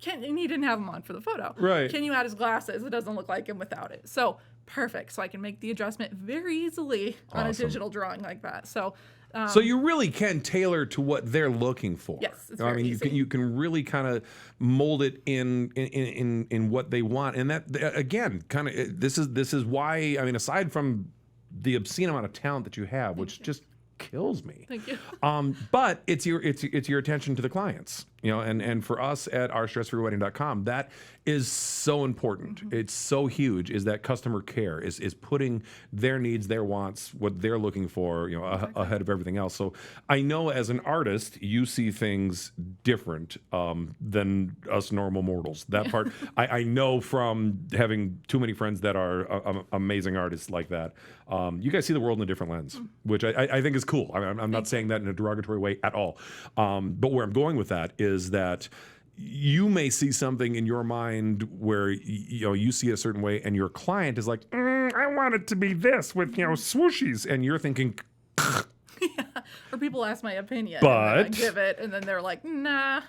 And he didn't have them on for the photo. Right. Can you add his glasses? It doesn't look like him without it. So perfect. So I can make the adjustment very easily on a digital drawing like that. So so you really can tailor to what they're looking for. Yes, it's I very mean, easy. you can really kind of mold it in what they want, and that again, kind of this is why, I mean, aside from the obscene amount of talent that you have, which just kills me. Thank you. But it's your attention to the clients, and for us at ourstressfreewedding.com, that is so important. It's so huge, is that customer care is putting their needs, their wants, what they're looking for, ahead of everything else. So I know as an artist, you see things different than us normal mortals. That part, I know from having too many friends that are amazing artists like that. You guys see the world in a different lens, which I think is cool. I'm not saying that in a derogatory way at all. But where I'm going with that is that you may see something in your mind where you see it a certain way, and your client is like, I want it to be this with swooshies, and you're thinking. Or people ask my opinion, But- and then I give it, and then they're like, nah.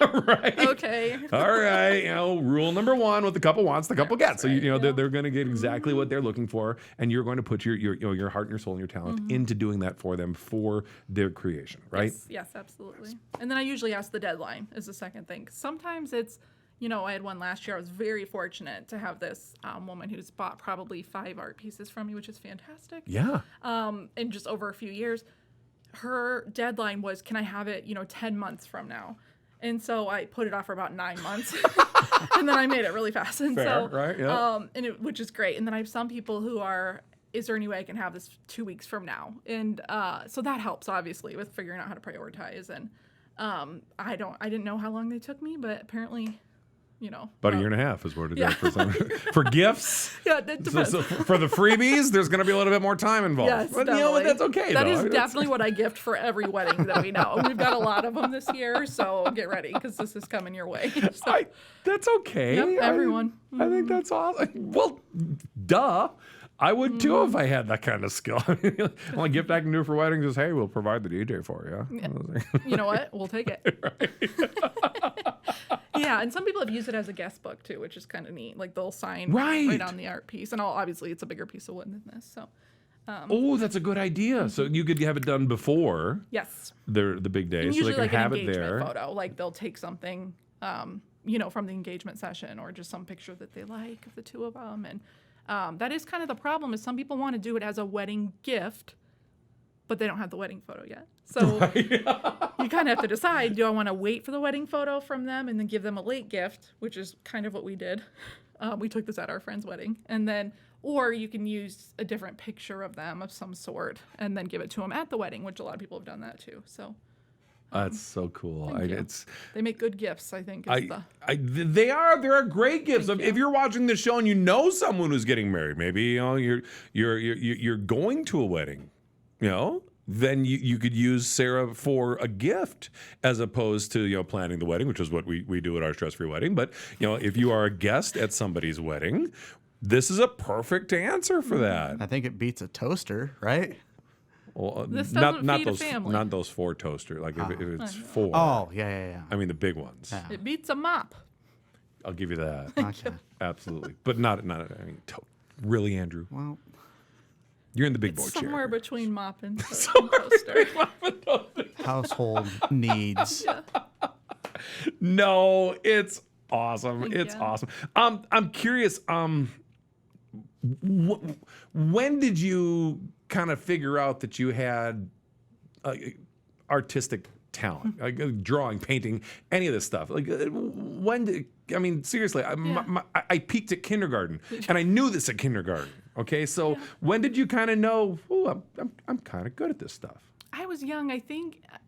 Right. Okay. All right. Rule number one: what the couple wants, the couple gets. So they're going to get exactly what they're looking for, and you're going to put your heart and your soul and your talent into doing that for them for their creation, right? Yes, absolutely. And then I usually ask the deadline is the second thing. Sometimes it's, I had one last year. I was very fortunate to have this woman who's bought probably 5 art pieces from me, which is fantastic. Yeah. And just over a few years, her deadline was, can I have it, 10 months from now? And so I put it off for about 9 months, and then I made it really fast. And Fair, right? Yeah. Which is great. And then I have some people who are, is there any way I can have this 2 weeks from now? And so that helps, obviously, with figuring out how to prioritize. And I didn't know how long they took me, but apparently, About a year and a half is what it is for some. For gifts. Yeah, that depends. So for the freebies, there's going to be a little bit more time involved. Yes, but definitely. that's okay. That though. is definitely what I gift for every wedding that we know. We've got a lot of them this year, so get ready because this is coming your way. So, That's okay. Yep, everyone. I think that's awesome. Well, duh. I would too if I had that kind of skill. Only gift I can do for weddings is, hey, we'll provide the DJ for you. you know what? We'll take it. Yeah, and some people have used it as a guest book too, which is kind of neat. Like they'll sign Right on the art piece, and obviously it's a bigger piece of wood than this. So Oh, that's a good idea. So you could have it done before yes, the big day, and so they usually can like have an it engagement there. photo. Like they'll take something, from the engagement session, or just some picture that they like of the two of them. And that is kind of the problem. Is some people want to do it as a wedding gift, but they don't have the wedding photo yet. So you kind of have to decide, do I want to wait for the wedding photo from them and then give them a late gift, which is kind of what we did. We took this at our friend's wedding. And then, or you can use a different picture of them of some sort and then give it to them at the wedding, which a lot of people have done that too. So That's so cool. they make good gifts, I think. Is They are great gifts. If you're watching this show and you know someone who's getting married, maybe you're going to a wedding, then you could use Sara for a gift as opposed to planning the wedding, which is what we do at our stress-free wedding. But if you are a guest at somebody's wedding, this is a perfect answer for that. I think it beats a toaster, right? Well, This not doesn't feed a those family. not those 4 toaster. Like if it's 4. Oh, yeah. I mean the big ones. Yeah. It beats a mop. I'll give you that. Okay. Absolutely. But not. I mean, really, Andrew. Well, You're in the big boy Somewhere chair. between mop and toaster. household needs. No, it's awesome. It's you. awesome. I'm curious. When did you kind of figure out that you had artistic talent, like drawing, painting, any of this stuff? Like, when did? I mean, seriously, I peaked at kindergarten, and I knew this at kindergarten. Okay, so when did you kind of know? Oh, I'm kind of good at this stuff. I was young.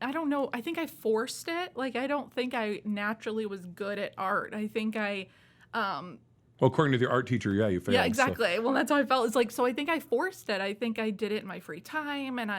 I don't know. I think I forced it. Like, I don't think I naturally was good at art. I think Well, according to your art teacher, yeah, you failed. yeah, exactly. Well, that's how I felt. It's like, so I think I forced it. I think I did it in my free time. And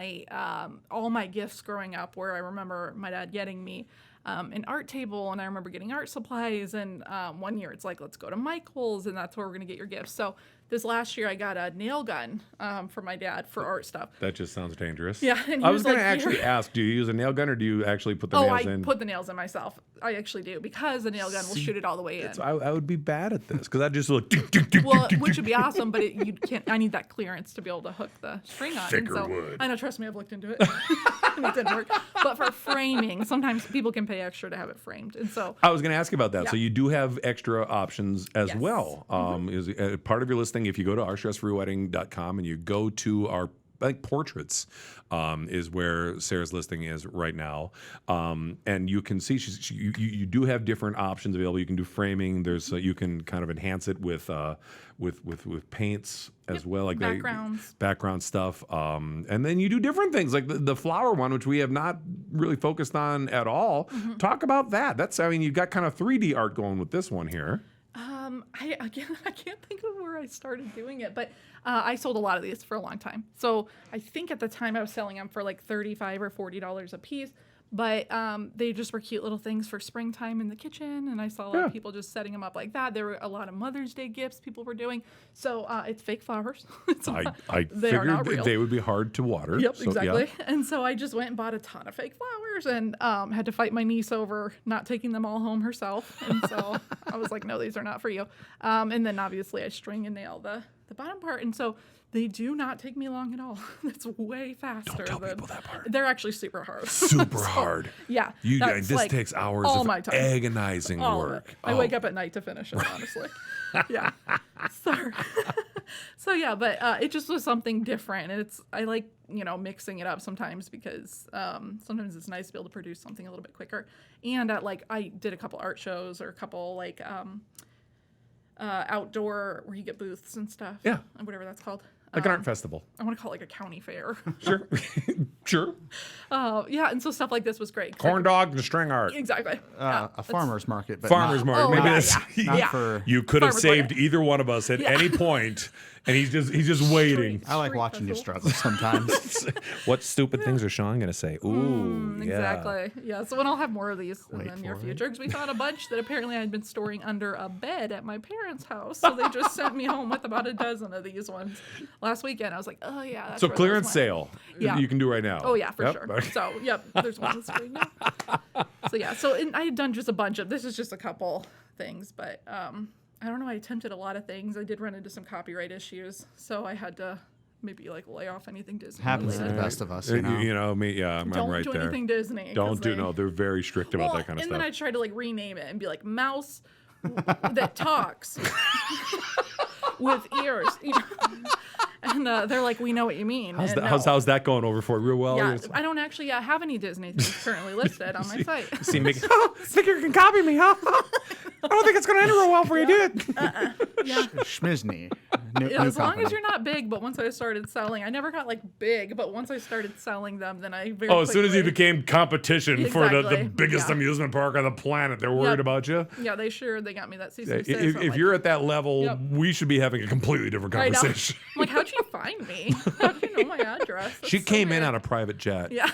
all my gifts growing up, where I remember my dad getting me an art table, and I remember getting art supplies. And one year it's like, let's go to Michael's, and that's where we're going to get your gifts. So this last year I got a nail gun for my dad for art stuff. That just sounds dangerous. Yeah, and he I was going like, to actually "Here." ask, do you use a nail gun or do you actually put the Oh, nails I in? put the nails in myself. I actually do, because the nail gun will shoot it all the way in. So I would be bad at this because I just look. Well, which would be awesome, but you can't. I need that clearance to be able to hook the string on. Thicker and so, wood. I know. Trust me, I've looked into it. And it didn't work. But for framing, sometimes people can pay extra to have it framed, and so I was going to ask you about that. So Yeah. you do have extra options as Yes. well. Is part of your listing, if you go to ourstressfreewedding.com and you go to our portraits, is where Sarah's listing is right now, and you can see you do have different options available. You can do framing. There's you can kind of enhance it with paints as well, like backgrounds. background stuff, and then you do different things like the flower one, which we have not really focused on at all. Talk about that. You've got kind of 3D art going with this one here. I can't think of where I started doing it, but I sold a lot of these for a long time. So I think at the time I was selling them for like $35 or $40 a piece. But they just were cute little things for springtime in the kitchen, and I saw a lot of people just setting them up like that. There were a lot of Mother's Day gifts people were doing. So it's fake flowers. I They are not figured real. they would be hard to water. Yep, so, exactly. Yeah. And so I just went and bought a ton of fake flowers, and had to fight my niece over not taking them all home herself. And so I was like, no, these are not for you. And then obviously I string and nail the bottom part. And so they do not take me long at all. It's way faster. Don't tell people that part. They're actually super hard. Super hard. Yeah. This like takes hours all of my time. agonizing All of work. it. I wake up at night to finish it, honestly. Yeah. Sorry. So yeah, but it just was something different. I like, mixing it up sometimes because sometimes it's nice to be able to produce something a little bit quicker. And I did a couple art shows or a couple outdoor where you get booths and stuff. Yeah. Whatever that's called. Like an art festival. I want to call it like a county fair. Sure. Sure. Yeah, and so stuff like this was great. Corn dog and string art. Exactly. Yeah, A farmer's market, but Farmer's market. Oh, Maybe yeah, that's not Yeah. for. you could have Farmer's saved market. either one of us at any point, and he's just waiting. I like Street watching you festival. struggle sometimes. What stupid things are Sean gonna say? Ooh, yeah. Exactly. Yeah. So I'll have more of these in Wait the near for it. future because we found a bunch that apparently I had been storing under a bed at my parents' house. So they just sent me home with about a dozen of these ones last weekend. I was like, oh yeah. That's So where those clearance went. sale. Yeah. You can do right now. Oh yeah, for Yep. sure. So yep, there's one on the screen now. So yeah. So I had done just a bunch of. This is just a couple things, but I don't know. I attempted a lot of things. I did run into some copyright issues, so I had to maybe lay off anything Disney. Happens to the related. best of us, Me, yeah, I'm Don't right do there. anything Disney. 'cause Don't do they- no. They're very strict about that kind of and stuff. then I tried to rename it and be like mouse that talks with ears. And they're like, we know what you mean. how's, And that, no. how's that going over for you? Real well? Yeah, You're just- I don't actually have any Disney things currently listed on my site. See, Mickey, think you can copy me, huh? I don't think it's going to end real well for you, dude. Yeah. Schmizny. As long as you're not big, but once I started selling, I never got big, but once I started selling them, then I very As soon as you quickly- became competition for the Exactly. biggest Yeah. amusement park on the planet, they're worried Yep. about you. Yeah, they got me that cease and If, desist. I'm if like, you're at that level, Yep. we should be having a completely different I know. conversation. I'm like, how'd you find me? How'd you know my address? That's She so came in weird. on a private jet. Yeah.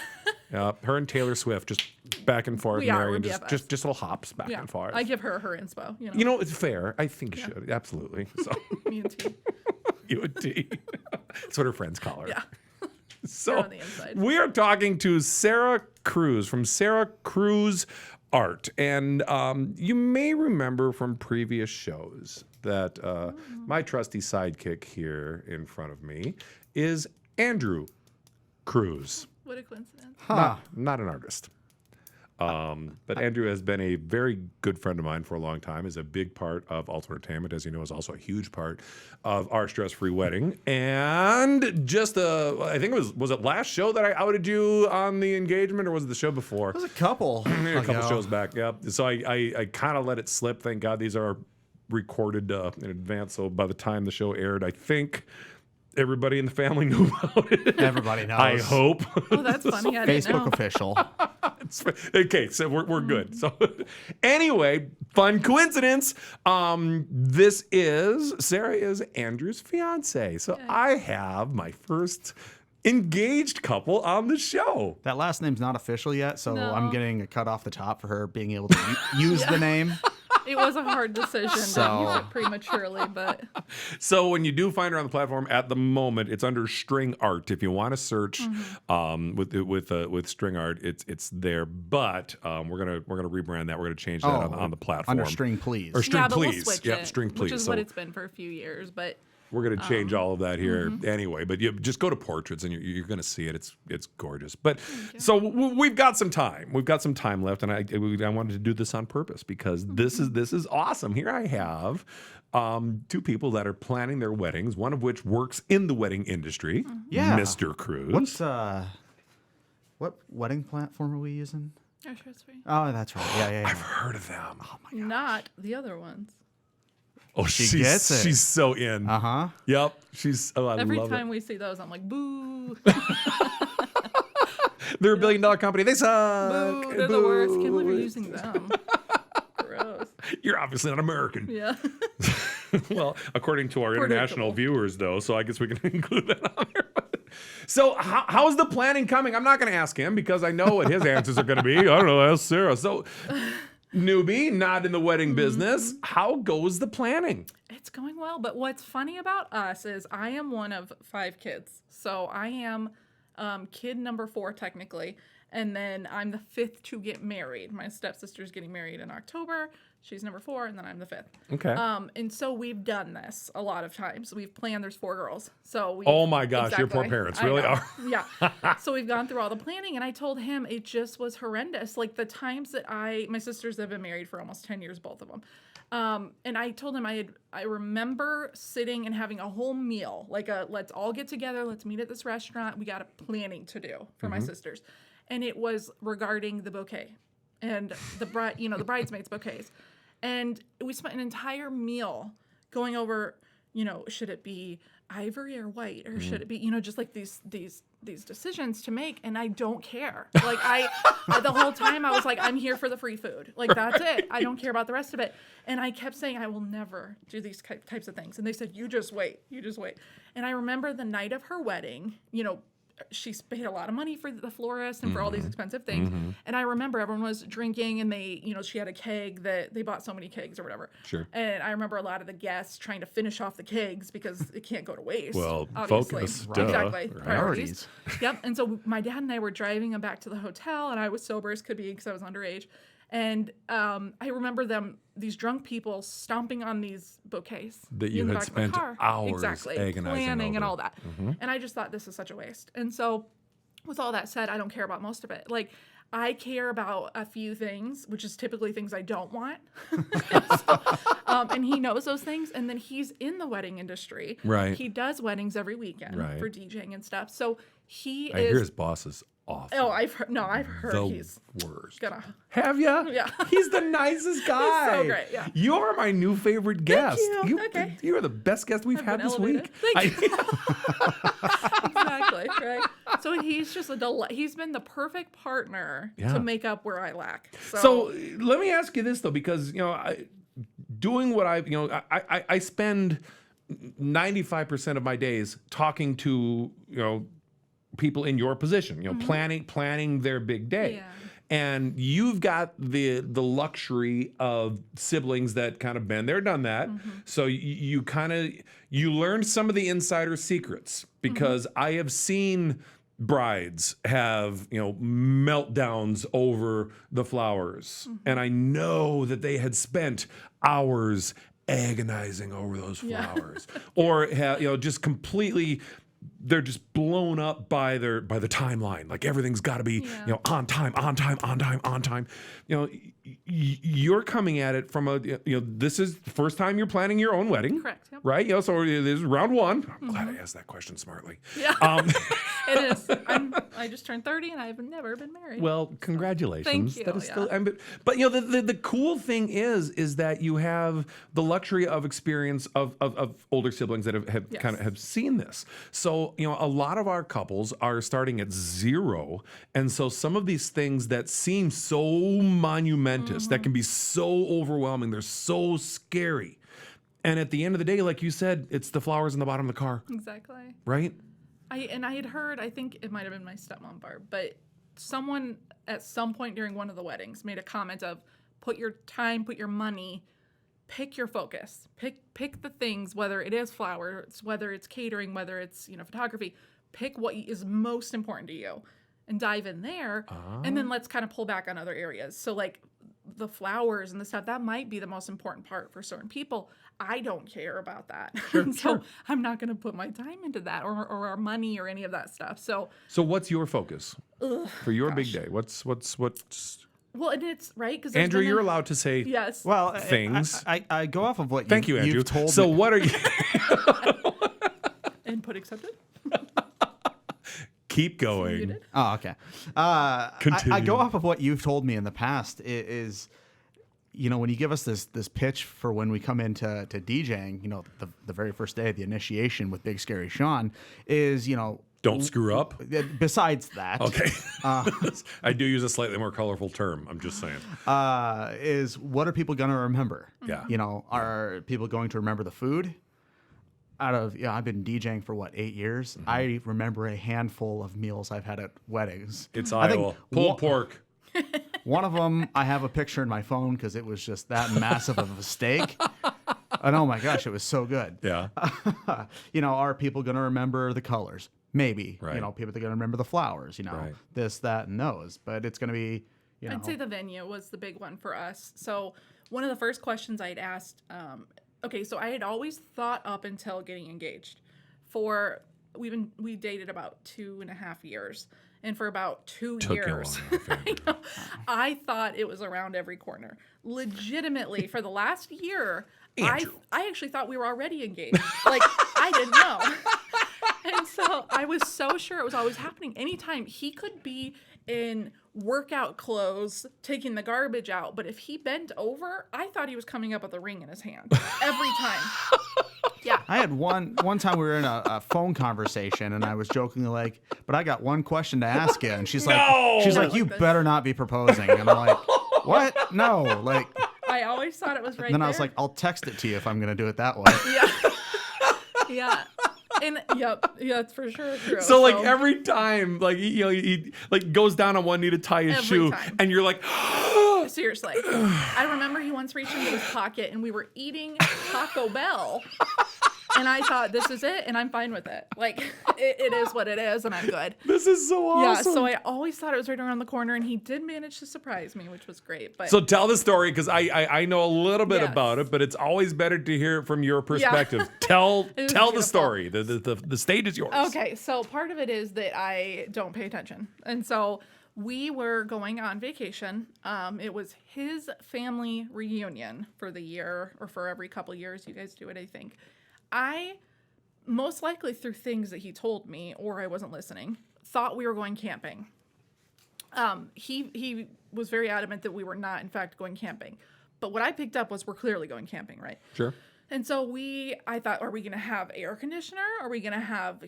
Her and Taylor Swift just back and forth, We are, Marion, we're just, BFFs. just little hops back Yeah. and forth. I give her inspo. You know, it's fair. I think you should. Absolutely. So Me and T. you and T. That's what her friends call her. Yeah. So on the inside. we are talking to Sara Kruse from Sara Kruse Art. And you may remember from previous shows that my trusty sidekick here in front of me is Andrew Kruse. What a coincidence. Not an artist. But Andrew has been a very good friend of mine for a long time, is a big part of Ultimate Entertainment, as you know, is also a huge part of our stress-free wedding. And just, I think was it last show that I outed you on the engagement, or was it the show before? It was a couple. A couple shows back, yeah. So I kind of let it slip. Thank God these are recorded in advance, so by the time the show aired, I think everybody in the family knew about it. Everybody knows. I hope. Oh, that's funny. I didn't know. Facebook official. Okay, so we're good. So anyway, fun coincidence. This is Sara is Andrew's fiance. So I have my first engaged couple on the show. That last name's not official yet, so No. I'm getting a cut off the top for her being able to use the name. It was a hard decision to So- use it prematurely, but So when you do find her on the platform at the moment, it's under String Art. If you want to search with String Art, it's there. But we're gonna rebrand that. We're gonna change that on the platform. Under String Please. Or String yeah, but we'll Please. switch Yep, it, String Please. which is So what it's been for a few years. But we're gonna change all of that here anyway. But you just go to portraits and you're gonna see it. It's gorgeous. But so we've got some time. We've got some time left, and I wanted to do this on purpose because this is awesome. Here I have two people that are planning their weddings. One of which works in the wedding industry. Yeah. Mr. Kruse. What wedding platform are we using? oh, sure, it's free. Oh, that's right. Yeah. I've heard of them. Not the other ones. Oh, She gets it. She's so in. Uh-huh. Yep. She's. Oh, I Every love time it. we see those, I'm like, boo, They're $1 billion company. They suck. boo, they're the worst. Can't believe you're using them. Gross. You're obviously not American. Yeah. Well, according to our international viewers, though, so I guess we can include that on there. So, how's the planning coming? I'm not going to ask him because I know what his answers are going to be. I don't know. Ask Sara. So, newbie, not in the wedding business. How goes the planning? It's going well, but what's funny about us is I am one of 5 kids. So I am kid number 4 technically, and then I'm the 5th to get married. My stepsister's getting married in October. She's number 4, and then I'm the 5th. Okay. And so we've done this a lot of times. We've planned. There's 4 girls. So we. Oh my gosh, your Exactly. poor parents I really know. are. Yeah. So we've gone through all the planning, and I told him it just was horrendous. Like the times that my sisters have been married for almost 10 years, both of them. And I told him I remember sitting and having a whole meal, like let's all get together, let's meet at this restaurant. We got a planning to do for my sisters. And it was regarding the bouquet and the bridesmaids bouquets. And we spent an entire meal going over, should it be ivory or white, or should it be, just like these decisions to make, and I don't care. Like the whole time I was like, I'm here for the free food. Like that's it. I don't care about the rest of it. And I kept saying I will never do these types of things. And they said, you just wait. And I remember the night of her wedding, she paid a lot of money for the florist and for all these expensive things. And I remember everyone was drinking, and they, she had a keg that they bought so many kegs or whatever. Sure. And I remember a lot of the guests trying to finish off the kegs because it can't go to waste. Well, obviously. focus, duh, Exactly. right. Priorities. Yep. And so my dad and I were driving them back to the hotel, and I was sober as could be because I was underage. And I remember these drunk people stomping on these bouquets That you in the had back of my spent car. hours exactly, agonizing planning and over. all that. And I just thought this is such a waste. And so, with all that said, I don't care about most of it. Like, I care about a few things, which is typically things I don't want. And he knows those things. And then he's in the wedding industry. Right. He does weddings every weekend Right. for DJing and stuff. So I hear his boss is awful. Oh, I've heard the he's worst. gonna. Have ya? Yeah. He's the nicest guy. so great, yeah. You're my new favorite guest. you. Okay. You are the best guest we've had been this elevated. week. Thank you. Exactly, right? So he's just a delight. He's been the perfect partner Yeah. to make up where I lack. So let me ask you this though, because doing what I spend 95% of my days talking to people in your position, planning their big day. Yeah. And you've got the luxury of siblings that kind of been there, done that. So you learned some of the insider secrets because I have seen brides have, meltdowns over the flowers. And I know that they had spent hours agonizing over those flowers or just completely they're just blown up by the timeline. Like everything's got to be, on time. You're coming at it from this is the first time you're planning your own wedding. Correct. Yep. Right? So this is round one. I'm glad I asked that question smartly. Yeah. It is. I just turned 30 and I've never been married. Well, congratulations. Thank you. That is still, but the cool thing is that you have the luxury of experience of older siblings that have kind of have seen this. So, a lot of our couples are starting at zero. And so some of these things that seem so monumentous, that can be so overwhelming, they're so scary. And at the end of the day, like you said, it's the flowers in the bottom of the car. Exactly. Right? I had heard, I think it might have been my stepmom, Barb, but someone at some point during one of the weddings made a comment of put your time, put your money, pick your focus, pick the things, whether it is flowers, whether it's catering, whether it's, photography, pick what is most important to you and dive in there. And then let's kind of pull back on other areas. So like the flowers and the stuff, that might be the most important part for certain people. I don't care about that. So I'm not going to put my time into that or our money or any of that stuff. So what's your focus for your big day? What's well, and it's right because Andrew, you're allowed to say yes. Well, things. I go off of what Thank you, Andrew. You've told so me. what are you? Input accepted. Keep going. Muted. Oh, okay. Continue. I go off of what you've told me in the past. Is when you give us this pitch for when we come into DJing, the very first day of the initiation with Big Scary Sean is don't screw up. Besides that, Okay. I do use a slightly more colorful term. I'm just saying. is what are people going to remember? Yeah. Are people going to remember the food? I've been DJing for 8 years. Mm-hmm. I remember a handful of meals I've had at weddings. It's I think Iowa. Pulled pork. One of them, I have a picture in my phone because it was just that massive of a steak. And oh my gosh, it was so good. Yeah. Are people going to remember the colors? Maybe. Right. People are going to remember the flowers, Right. this, that, and those. But it's going to be, I'd say the venue was the big one for us. So one of the first questions I'd asked, so I had always thought up until getting engaged we dated about 2.5 years. And for about 2 years, I thought it was around every corner. Legitimately, for the last year, I actually thought we were already engaged. Like, I didn't know. And so I was so sure it was always happening. Anytime he could be in workout clothes taking the garbage out, but if he bent over, I thought he was coming up with a ring in his hand every time. Yeah. I had one time we were in a phone conversation and I was jokingly like, but I got one question to ask you. And she's like, you better not be proposing. And I'm like, what? No. Like, I always thought it was right and then there. I was like, I'll text it to you if I'm going to do it that way. Yeah. Yeah. And it's for sure true. So like every time, like he like goes down on one knee to tie his Every shoe, time. and you're like, seriously. I remember he once reached into his pocket and we were eating Taco Bell. And I thought, this is it, and I'm fine with it. Like, it is what it is, and I'm good. this is so awesome. Yeah, so I always thought it was right around the corner, and he did manage to surprise me, which was great. But So tell the story, because I know a little bit Yes. about it, but it's always better to hear it from your perspective. Tell was the beautiful. story. The stage is yours. Okay, so part of it is that I don't pay attention. And so we were going on vacation. It was his family reunion for the year, or for every couple years. You guys do it, I think. I, most likely through things that he told me, or I wasn't listening, thought we were going camping. He was very adamant that we were not, in fact, going camping. But what I picked up was we're clearly going camping, right? Sure. And so I thought, are we going to have air conditioner? Are we going to have,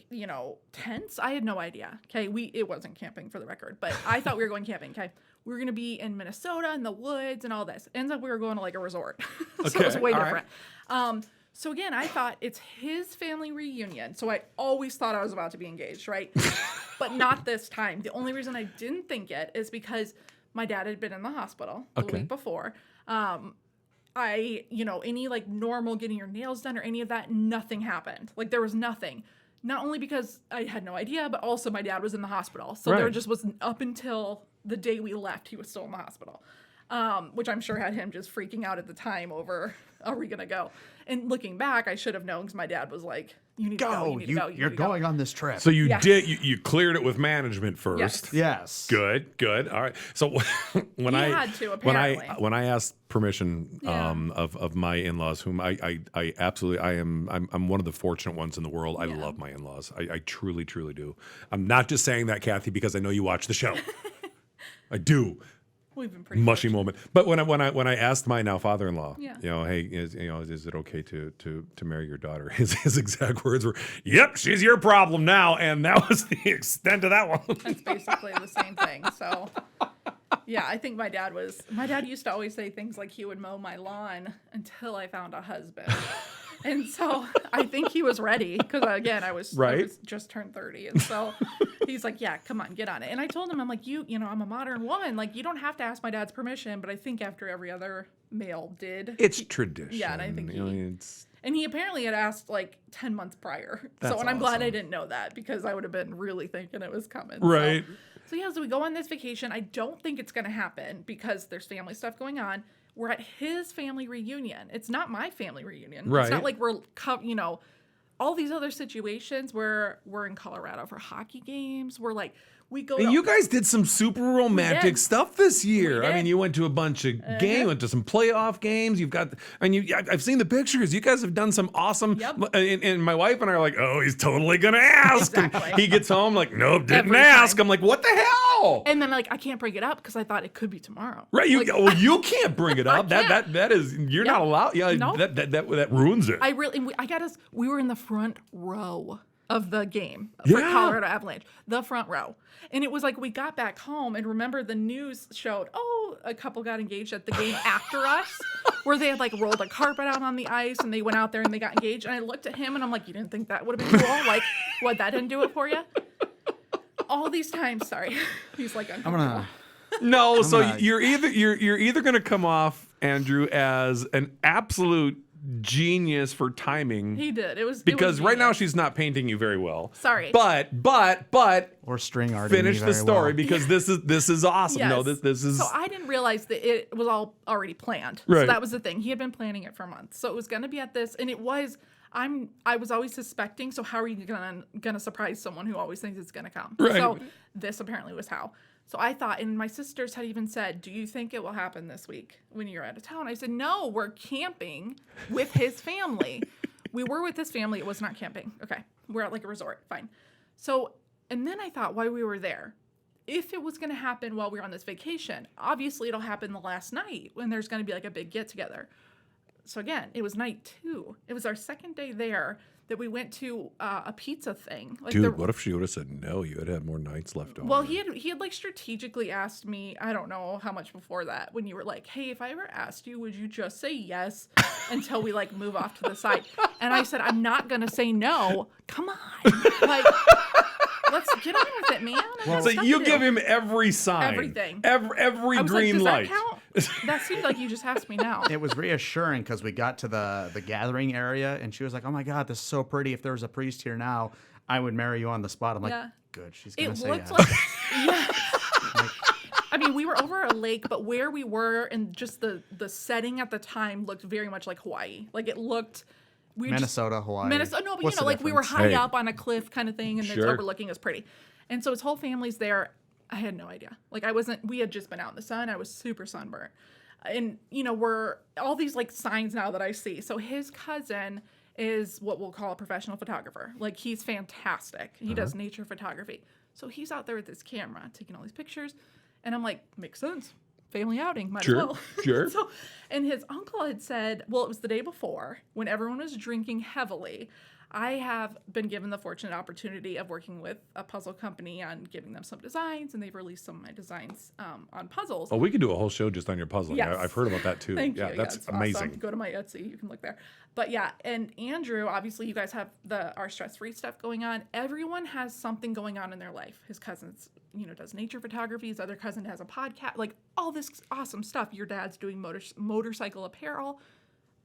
tents? I had no idea. Okay. It wasn't camping for the record, but I thought we were going camping. Okay. We were going to be in Minnesota in the woods and all this. Ends up we were going to like a resort. So it was way all different. So again, I thought it's his family reunion. So I always thought I was about to be engaged, right? But not this time. The only reason I didn't think it is because my dad had been in the hospital the week before. Any like normal getting your nails done or any of that, nothing happened. Like there was nothing. not only because I had no idea, but also my dad was in the hospital. So there Right. just was up until the day we left, he was still in the hospital, which I'm sure had him just freaking out at the time over, are we going to go? And looking back, I should have known because my dad was like, you need to go, you need to go. You're going on this trip. So you Yeah. you cleared it with management first. Yes. yes. Good. All right. So when He I had to, apparently. when I asked permission Yeah. of my in-laws, whom I absolutely I'm one of the fortunate ones in the world. I love my in-laws. I truly do. I'm not just saying that, Kathy, because I know you watch the show. I do. We've been pretty Mushy fortunate. moment. But when I asked my now father-in-law, Yeah. hey, is it okay to marry your daughter? His exact words were, "Yep, she's your problem now," and that was the extent of that one. It's basically the same thing. So, yeah, I think my dad used to always say things like he would mow my lawn until I found a husband. And so I think he was ready because, again, I was just turned 30. And so he's like, yeah, come on, get on it. And I told him, I'm like, I'm a modern woman. Like, you don't have to ask my dad's permission. But I think after every other male did. It's tradition. Yeah, and I think it's And he apparently had asked like 10 months prior. That's And I'm glad I awesome. didn't know that because I would have been really thinking it was coming. Right. So we go on this vacation. I don't think it's going to happen because there's family stuff going on. We're at his family reunion. It's not my family reunion. Right. It's not like we're, all these other situations where we're in Colorado for hockey games. We're like, we go. And you guys did some super romantic did. stuff this year. We I mean, did. you went to a bunch of games, went to some playoff games. You've got, I've seen the pictures. You guys have done some awesome. Yep. And my wife and I are like, oh, he's totally gonna ask. Exactly. And he gets home like, nope, didn't Every ask. time. I'm like, what the hell? And then I can't bring it up because I thought it could be tomorrow. Right, you can't bring it up. can't. That is you're not allowed. Yeah, Nope. that ruins it. We were in the front row of the game for Yeah. Colorado Avalanche, the front row. And it was like we got back home and remember the news showed, a couple got engaged at the game after us, where they had like rolled a carpet out on the ice and they went out there and they got engaged. And I looked at him and I'm like, you didn't think that would have been cool? Like, what, that didn't do it for you? All these times, sorry. He's like, I'm gonna. No, so gonna- you're either going to come off, Andrew, as an absolute genius for timing. He did. It was Because right now genius. she's not painting you very well. Sorry. But Or string art. finish the story because this is awesome. No, Yes. this is So I didn't realize that it was all already planned. Right. So that was the thing. He had been planning it for months. So it was going to be at this, and it was. I was always suspecting. So how are you gonna surprise someone who always thinks it's gonna come? Right. So this apparently was how. So I thought, and my sisters had even said, "Do you think it will happen this week when you're out of town?" I said, "No, we're camping with his family." We were with his family. It was not camping. Okay, we're at like a resort. Fine. So, and then I thought, while we were there, if it was going to happen while we were on this vacation, obviously it'll happen the last night when there's going to be like a big get together. So again, it was night 2. It was our second day there that we went to a pizza thing. Like Dude, what if she would have said no? You would have had more nights left over. well, he had like strategically asked me, I don't know how much before that, when you were like, hey, if I ever asked you, would you just say yes until we like move off to the side? And I said, I'm not going to say no. Come on. Like, let's get on with it, man. I got so stuff you to give do. him every sign. Everything. Every I was green like, light. does that count? That seemed like you just asked me now. It was reassuring because we got to the gathering area and she was like, "Oh my God, this is so pretty. If there was a priest here now, I would marry you on the spot." I'm like, Yeah. "Good, she's gonna It say looked yes." like, yeah. I mean, we were over a lake, but where we were and just the setting at the time looked very much like Hawaii. Like it looked. Hawaii. Minnesota. No, but What's the like we were difference? high Hey. up on a cliff kind of thing, and Sure. it's overlooking. It's pretty. And so his whole family's there. I had no idea. Like we had just been out in the sun. I was super sunburnt. And, we're all these like signs now that I see. So his cousin is what we'll call a professional photographer. Like he's fantastic. He does nature photography. So he's out there with his camera taking all these pictures. And I'm like, makes sense. Family outing, might Sure, as well. sure. So, and his uncle had said, well, it was the day before when everyone was drinking heavily. I have been given the fortunate opportunity of working with a puzzle company on giving them some designs, and they've released some of my designs on puzzles. Oh, we could do a whole show just on your puzzling. Yes. I've heard about that too. Thank yeah, you. that's it's amazing. Awesome. Go to my Etsy. You can look there. But yeah, and Andrew, obviously you guys have our stress-free stuff going on. Everyone has something going on in their life. His cousin's, does nature photography. His other cousin has a podcast. Like all this awesome stuff. Your dad's doing motorcycle apparel.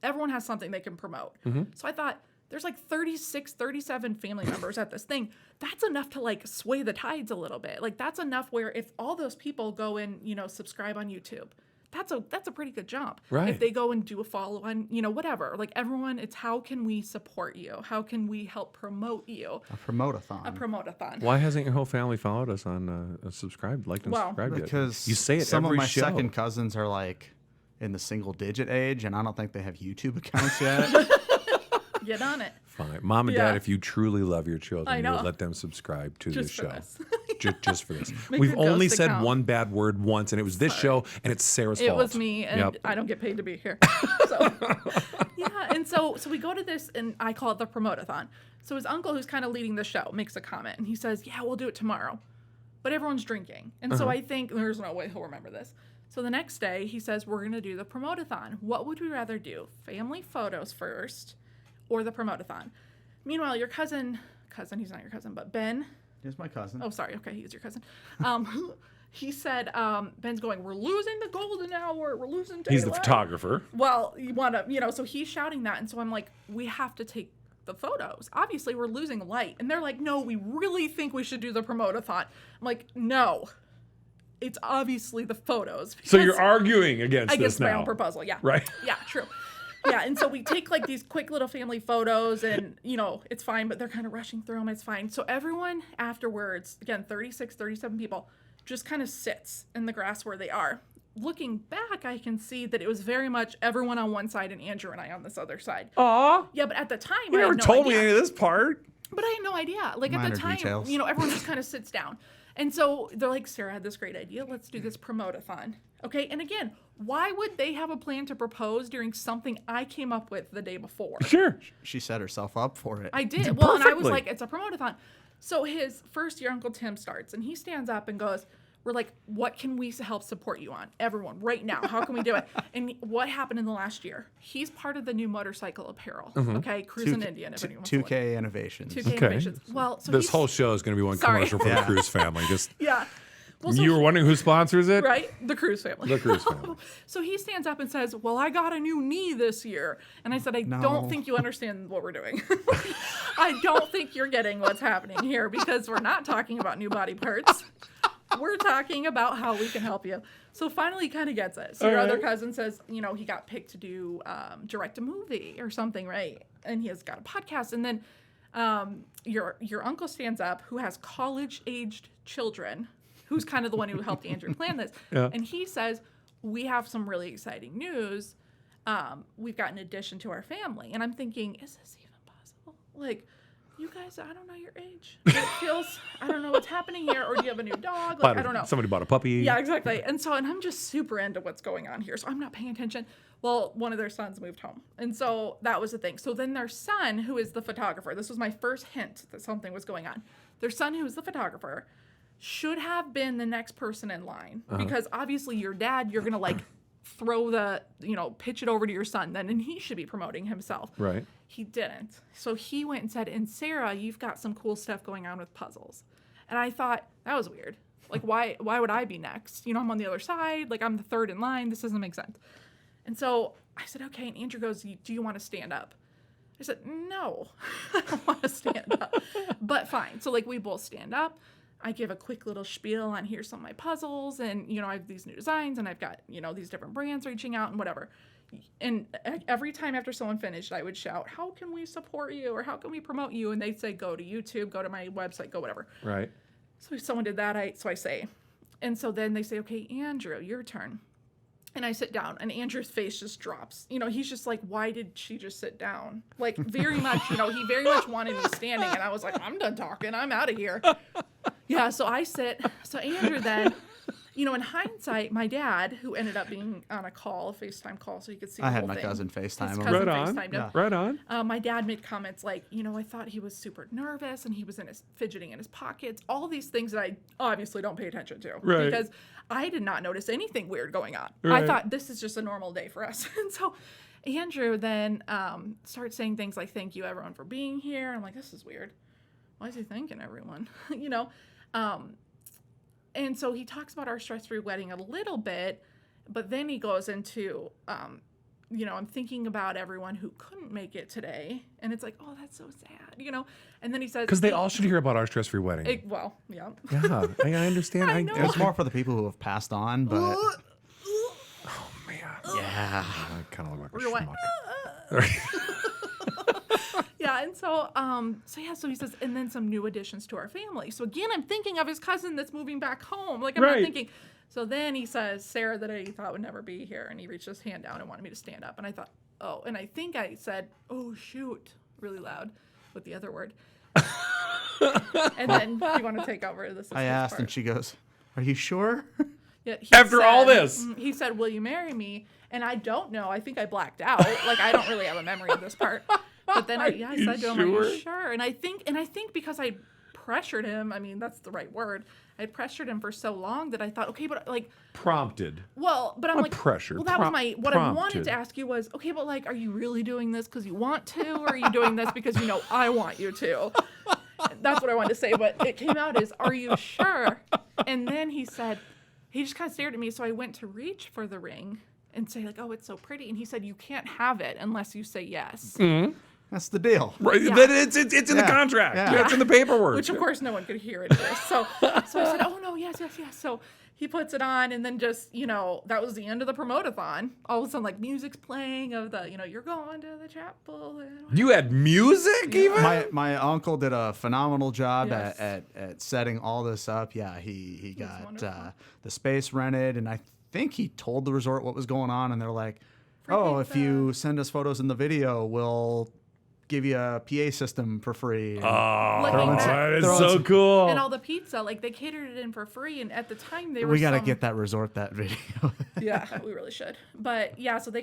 Everyone has something they can promote. So I thought, There's like 36, 37 family members at this thing. That's enough to like sway the tides a little bit. Like that's enough where if all those people go and, subscribe on YouTube, that's a pretty good jump. Right. If they go and do a follow on, whatever, like everyone, it's how can we support you? How can we help promote you? A promote-a-thon. A promote-a-thon. Why hasn't your whole family followed us on subscribed, liked, and Well, subscribed yet? Because You say it some every of my show. second cousins are like in the single-digit age, and I don't think they have YouTube accounts yet. Get on it. Fine. Mom and Yeah. Dad, if you truly love your children, I you know. would let them subscribe to this Just for show. this. Just for this. Make We've your only ghost said account. one bad word once, and it was this show, and it's Sarah's It fault. was me, and Yep. I don't get paid to be here. So, yeah, and so we go to this, and I call it the promote-a-thon. So his uncle, who's kind of leading the show, makes a comment, and he says, yeah, we'll do it tomorrow. But everyone's drinking. And so I think, there's no way he'll remember this. So the next day, he says, we're going to do the promote-a-thon. What would we rather do? Family photos first or the promote-a-thon? Meanwhile, your cousin, he's not your cousin, but Ben. Here's my cousin. Oh, sorry. Okay, he's your cousin. He said, Ben's going, we're losing the golden hour. We're losing daylight. He's the photographer. Well, you want to, so he's shouting that. And so I'm like, we have to take the photos. Obviously, we're losing light. And they're like, no, we really think we should do the promote-a-thon. I'm like, no. It's obviously the photos. So you're arguing against this my now. own proposal. Yeah. Right. Yeah, true. Yeah, and so we take like these quick little family photos and, it's fine, but they're kind of rushing through them. It's fine. So everyone afterwards, again, 36, 37 people, just kind of sits in the grass where they are. Looking back, I can see that it was very much everyone on one side and Andrew and I on this other side. Aw. Yeah, but at the time, You I never had no told me idea. any of this part. But I had no idea. Like at Minor the time, details. everyone just kind of sits down. And so they're like, Sarah had this great idea. Let's do this promote-a-thon. Okay. And again, why would they have a plan to propose during something I came up with the day before? Sure. She set herself up for it. I did. Well, and I was Perfectly. like, it's a promote-a-thon. So his first year, Uncle Tim starts and he stands up and goes, we're like, what can we help support you on? Everyone, right now. How can we do it? And what happened in the last year? He's part of the new motorcycle apparel. Okay. Kruse and Indian, if anyone wants to look. 2K Innovations. 2K Okay. Innovations. Well, so This he's, whole show is going to be one Sorry. commercial for the Kruse family. Just yeah. Well, so you were wondering who sponsors it? right? The Kruse family. The Kruse family. So he stands up and says, well, I got a new knee this year. And I said, I don't think you understand what we're doing. I don't think you're getting what's happening here because we're not talking about new body parts. We're talking about how we can help you. So finally he kind of gets it. So your other cousin says, he got picked to do direct a movie or something, right? And he has got a podcast. And then your uncle stands up who has college-aged children, who's kind of the one who helped Andrew plan this. Yeah. And he says, we have some really exciting news. We've got an addition to our family. And I'm thinking, is this even possible? Like, you guys, I don't know your age. It feels, I don't know what's happening here. Or do you have a new dog? Like, I don't know. Somebody bought a puppy. Yeah, exactly. And I'm just super into what's going on here. So I'm not paying attention. Well, one of their sons moved home. And so that was the thing. So then their son, who is the photographer, this was my first hint that something was going on. Their son, who is the photographer, should have been the next person in line. Because obviously your dad, you're going to like throw the, pitch it over to your son then, and he should be promoting himself. Right. He didn't. So he went and said, and Sarah, you've got some cool stuff going on with puzzles. And I thought, that was weird. Like, why would I be next? I'm on the other side. Like, I'm the third in line. This doesn't make sense. And so I said, okay. And Andrew goes, do you want to stand up? I said, no, I don't want to stand up. But fine. So, like, we both stand up. I give a quick little spiel on here's some of my puzzles. And, I have these new designs. And I've got, these different brands reaching out and whatever. And every time after someone finished, I would shout, how can we support you? Or how can we promote you? And they'd say, go to YouTube, go to my website, go whatever. Right. So if someone did that, so I say. And so then they say, okay, Andrew, your turn. And I sit down, and Andrew's face just drops. He's just like, why did she just sit down? Like, very much, he very much wanted me standing. And I was like, I'm done talking. I'm out of here. Yeah, so I sit. So Andrew then, in hindsight, my dad, who ended up being on a FaceTime call, so he could see the I had whole my thing. cousin FaceTime His him. cousin Right on. FaceTimed him. Right on. My dad made comments like, I thought he was super nervous and he was fidgeting in his pockets. All these things that I obviously don't pay attention to. Right. Because I did not notice anything weird going on. Right. I thought this is just a normal day for us. And so Andrew then starts saying things like, thank you everyone for being here. I'm like, this is weird. Why is he thanking everyone? And so he talks about our stress-free wedding a little bit, but then he goes into, I'm thinking about everyone who couldn't make it today. And it's like, oh, that's so sad, And then he says, Because they all should hear about our stress-free wedding. Yeah. Yeah, I understand. I know. It's more for the people who have passed on, but Man, yeah. I kind of look like We're a going, schmuck. Yeah, and so he says, and then some new additions to our family. So again, I'm thinking of his cousin that's moving back home. Like, I'm not Right. thinking. So then he says, Sara, that I thought would never be here, and he reached his hand down and wanted me to stand up. And I thought, oh, and I think I said, oh, shoot, really loud with the other word. And then you want to take over this. I asked, and she goes, "Are you sure?" Yeah, he After all this. he said, will you marry me? And I don't know. I think I blacked out. Like, I don't really have a memory of this part. But then I said to him, are you sure? And I think because I pressured him, I mean, that's the right word. I pressured him for so long that I thought, okay, but like Prompted. well, but I'm Not like pressured, Well, that was what I wanted prompted. to ask you was, okay, but like, are you really doing this because you want to, or are you doing this because I want you to? That's what I wanted to say, but it came out as, are you sure? And then he said, he just kind of stared at me, so I went to reach for the ring and say like, oh, it's so pretty, and he said, you can't have it unless you say yes. That's the deal. Right. Yeah. That it's in the Yeah. contract. Yeah. Yeah, it's in the paperwork. Which of course no one could hear it. So I said, oh no, yes. So he puts it on, and then just, that was the end of the promote-a-thon. All of a sudden, like, music's playing of the, you're going to the chapel. And You had music even? My uncle did a phenomenal job Yes. at setting all this up. Yeah, he was got wonderful. the space rented, and I think he told the resort what was going on, and they're like, Free "Oh, if pizza." you send us photos in the video, we'll give you a PA system for free." And Oh, Like that is throwing so some- cool. and all the pizza, like, they catered it in for free, and at the time they were we got to some- get that resort that video. Yeah, we really should. But yeah, so they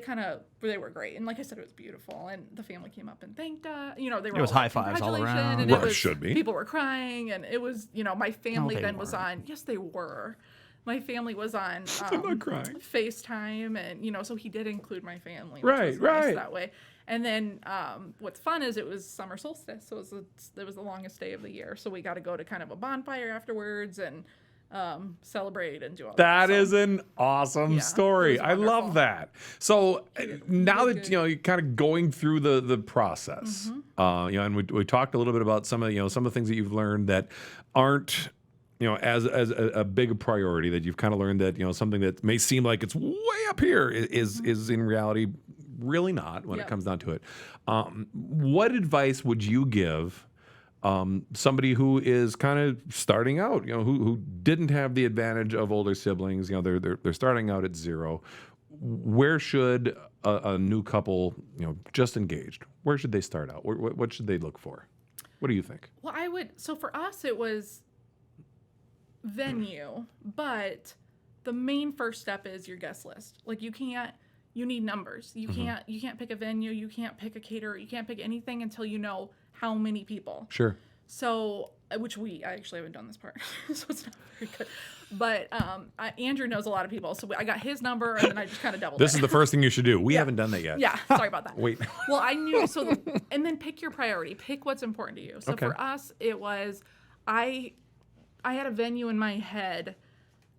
were great, and like I said, it was beautiful, and the family came up and thanked us. They were It was all high like, fives all "Congratulations," around. and Right, it was, should be. people were crying, and it was, my family they then was weren't. on. Yes, they were. My family was on I'm not crying. FaceTime, and so he did include my family, which Right, was nice right. that way. And then what's fun is it was summer solstice, so it was the longest day of the year. So we got to go to kind of a bonfire afterwards and celebrate and do all that. That So- is an awesome Yeah, it story. was I love wonderful. that. So now did that good. you're kind of going through the process, Mm-hmm. and we talked a little bit about some of the things that you've learned that aren't as a big priority, that you've kind of learned that something that may seem like it's way up here is in reality really not when it Yep. comes down to it. What advice would you give somebody who is kind of starting out, who didn't have the advantage of older siblings, they're starting out at zero? Where should a new couple, just engaged, where should they start out? What should they look for? What do you think? Well, so for us, it was venue, but the main first step is your guest list. Like, you need numbers. You can't pick a venue, you can't pick a caterer, you can't pick anything until you know how many people. Sure. So, I actually haven't done this part, so it's not very good. But Andrew knows a lot of people, so I got his number, and then I just kind of doubled This it. is the first thing you should do. We haven't done that yet. Yeah, sorry about that. Wait. Well, I knew and then pick your priority. Pick what's important to you. So Okay. for us, it was I had a venue in my head,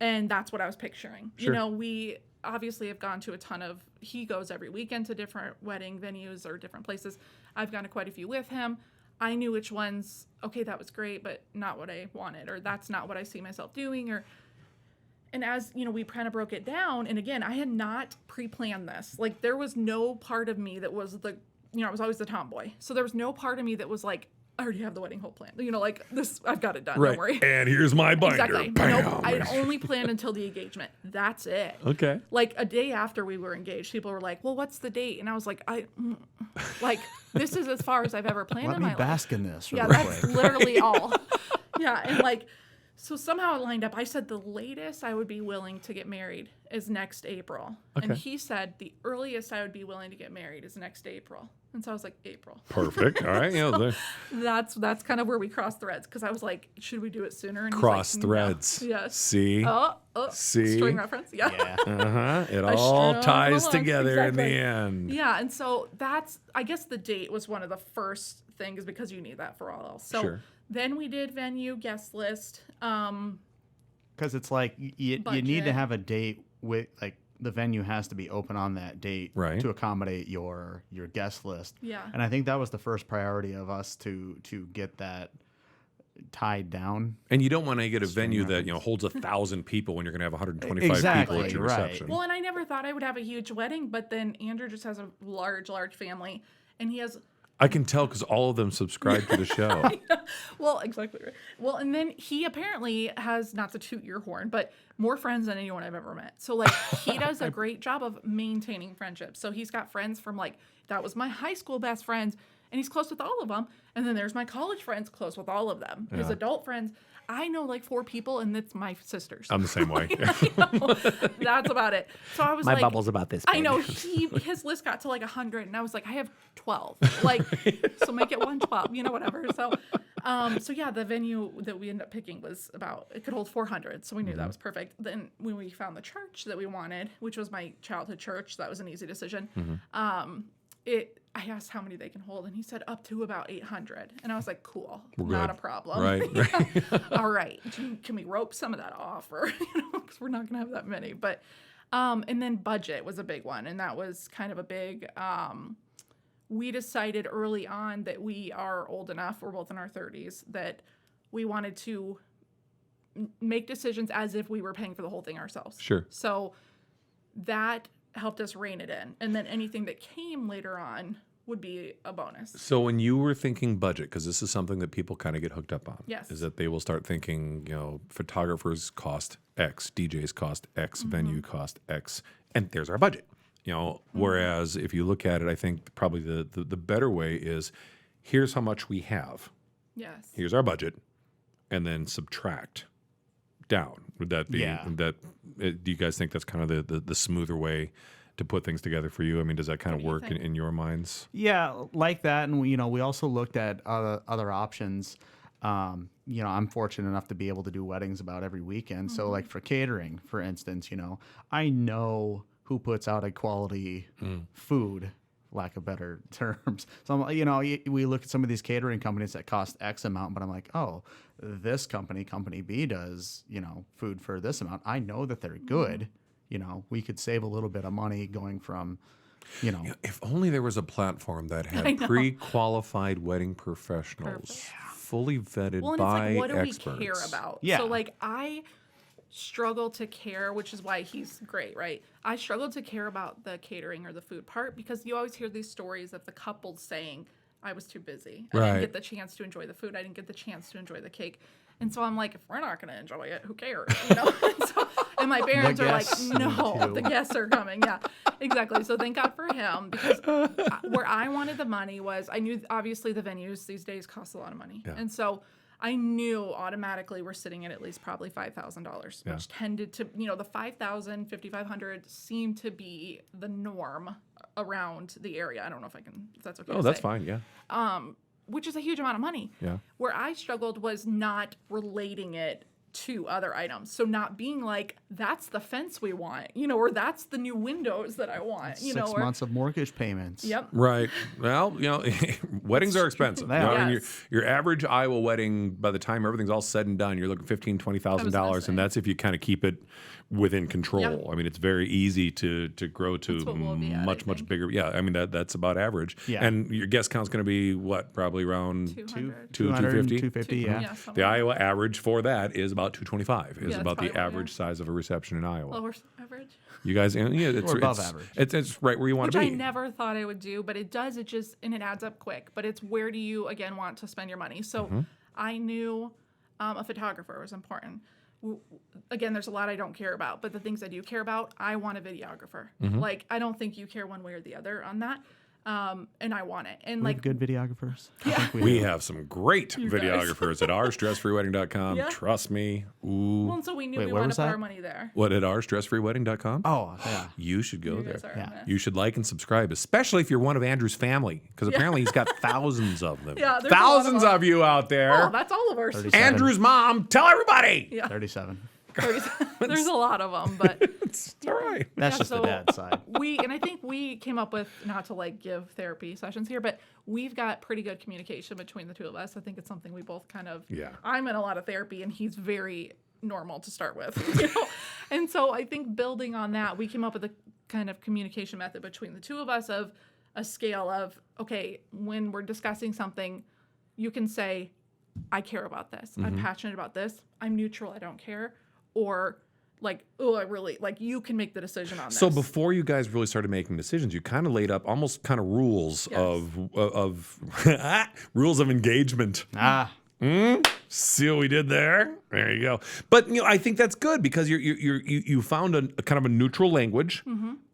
and that's what I was picturing. Sure. We obviously have gone to a ton of. He goes every weekend to different wedding venues or different places. I've gone to quite a few with him. I knew which ones. Okay, that was great, but not what I wanted, or that's not what I see myself doing, or. And as, we kind of broke it down, and again, I had not pre-planned this. Like, there was no part of me that was I was always the tomboy. So there was no part of me that was like, I already have the wedding whole plan. Like, this, I've got it done, Right. don't worry. And here's my binder. Exactly. Bam. Nope, I had only planned until the engagement. That's it. Okay. Like, a day after we were engaged, people were like, well, what's the date? And I was like, like, this is as far as I've ever planned Let in me my life. bask in this Yeah, real that's quick. literally all. Yeah, and like, so somehow it lined up. I said the latest I would be willing to get married is next April. And Okay. he said the earliest I would be willing to get married is next April. And so I was like, April. Perfect. All right. That's kind of where we crossed threads, because I was like, should we do it sooner? And he's Cross like, no. threads. Yes. See? Oh, See? string reference. Yeah. Yeah. Uh-huh. It I all strung ties along. together in the Exactly. end. Yeah, and so I guess the date was one of the first things, because you need that for all else. So Sure. then we did venue, guest list. Because it's like you need to Budget. have a date the venue has to be open on that date Right. to accommodate your guest list. Yeah. And I think that was the first priority of us to get that tied down. And you don't want to get a venue that holds 1,000 people when you're going to have 125 people Exactly, at your right. reception. Well, and I never thought I would have a huge wedding, but then Andrew just has a large family, and he has. I can tell because all of them subscribe to the show. Well, exactly right. Well, and then he apparently has, not to toot your horn, but more friends than anyone I've ever met. So like he does a great job of maintaining friendships. So he's got friends from like, that was my high school best friends, and he's close with all of them. And then there's my college friends, close with all of them. His adult friends, I know like 4 people, and it's my sisters. I'm the same way. That's about it. So I was My like, bubble's about this I big. know his list got to like 100, and I was like, I have 12. Like, so make it 112, whatever. So, so yeah, the venue that we ended up picking was it could hold 400, so we knew that was perfect. Then when we found the church that we wanted, which was my childhood church, that was an easy decision. I asked how many they can hold, and he said up to about 800, and I was like, cool, not a problem. Right. All right, can we rope some of that off, or because we're not gonna have that many. But and then budget was a big one, and that was kind of a big. We decided early on that we are old enough, we're both in our 30s, that we wanted to make decisions as if we were paying for the whole thing ourselves. Sure. So that helped us rein it in, and then anything that came later on would be a bonus. So when you were thinking budget, because this is something that people kind of get hooked up on, Yes. is that they will start thinking, photographers cost X, DJs cost X, venue cost X, and there's our budget. Whereas if you look at it, I think probably the better way is, here's how much we have. Yes. Here's our budget, and then subtract down. Would that be do you guys think that's kind of the smoother way to put things together for you? I mean, does that kind of do you work think? in your minds? Yeah, like that, and we also looked at other options. I'm fortunate enough to be able to do weddings about every weekend. So like for catering, for instance, I know who puts out a quality food, lack of better terms. So we look at some of these catering companies that cost X amount, but I'm like, oh, this company B does, food for this amount. I know that they're good. We could save a little bit of money going from, If only there was a platform that had pre-qualified wedding professionals, fully vetted Well, and by it's like, what do experts. we care about? Yeah. So, like, I struggle to care, which is why he's great, right? I struggle to care about the catering or the food part, because you always hear these stories of the couples saying, I was too busy. I Right. didn't get the chance to enjoy the food. I didn't get the chance to enjoy the cake. And so I'm like, if we're not going to enjoy it, who cares? And my parents are like, guests no, need to. the guests are coming. Yeah, exactly. So thank God for him, because where I wanted the money was, I knew obviously the venues these days cost a lot of money. Yeah. And so I knew automatically we're sitting at least probably $5,000, which tended to, the 5,000, 5,500 seemed to be the norm around the area. I don't know if that's okay. Oh, to that's say. fine. Yeah. Which is a huge amount of money. Yeah. Where I struggled was not relating it to other items. So not being like, that's the fence we want, or that's the new windows that I want, 6 months of mortgage payments. Yep. Right. Well, weddings are expensive. They are. I mean, Yes. your average Iowa wedding, by the time everything's all said and done, you're looking $15,000, $20,000, say. and that's if you kind of keep it within control. Yep. I mean, it's very easy to grow to That's what we'll be at, much I think. bigger. Yeah, I mean that's about average. Yeah. And your guest count's going to be what? Probably around 200. 250. 250, yeah. Yeah, The somewhere. Iowa average for that is about 225. Is Yeah, about that's the probably what, average size of a reception in Iowa. Lower average. You guys, it's We're above it's, average. It's right where you want Which to I be. never thought I would do, but it does. It adds up quick. But it's, where do you, again, want to spend your money? So I knew a photographer was important. Again, there's a lot I don't care about, but the things I do care about, I want a videographer. Like, I don't think you care one way or the other on that. And I want it. And We like, have good videographers. We have some great guys. videographers at ourstressfreewedding.com. Yeah. Trust me. Ooh. well, and so we knew Wait, we where wanted was to put that? our money there. What, at ourstressfreewedding.com? Oh, yeah. You should go You there. guys are Yeah. a mess. You should like and subscribe, especially if you're one of Andrew's family, because apparently he's got thousands of them. Yeah, there's a lot of thousands them. of you out there. Oh, that's all of ours. 37. Andrew's mom, tell everybody. Yeah. 37. There's a lot of them, but It's all right. That's Yeah, just the so dad side. and I think we came up with, not to like give therapy sessions here, but we've got pretty good communication between the two of us. I think it's something we both kind of, Yeah. I'm in a lot of therapy, and he's very normal to start with. And so I think building on that, we came up with a kind of communication method between the two of us of a scale of, okay, when we're discussing something, you can say, I care about this. I'm passionate about this. I'm neutral. I don't care. Or like, oh, I really, like, you can make the decision on this. So before you guys really started making decisions, you kind of laid up almost kind of rules of rules of engagement. See what we did there? There you go. But I think that's good because you found a kind of a neutral language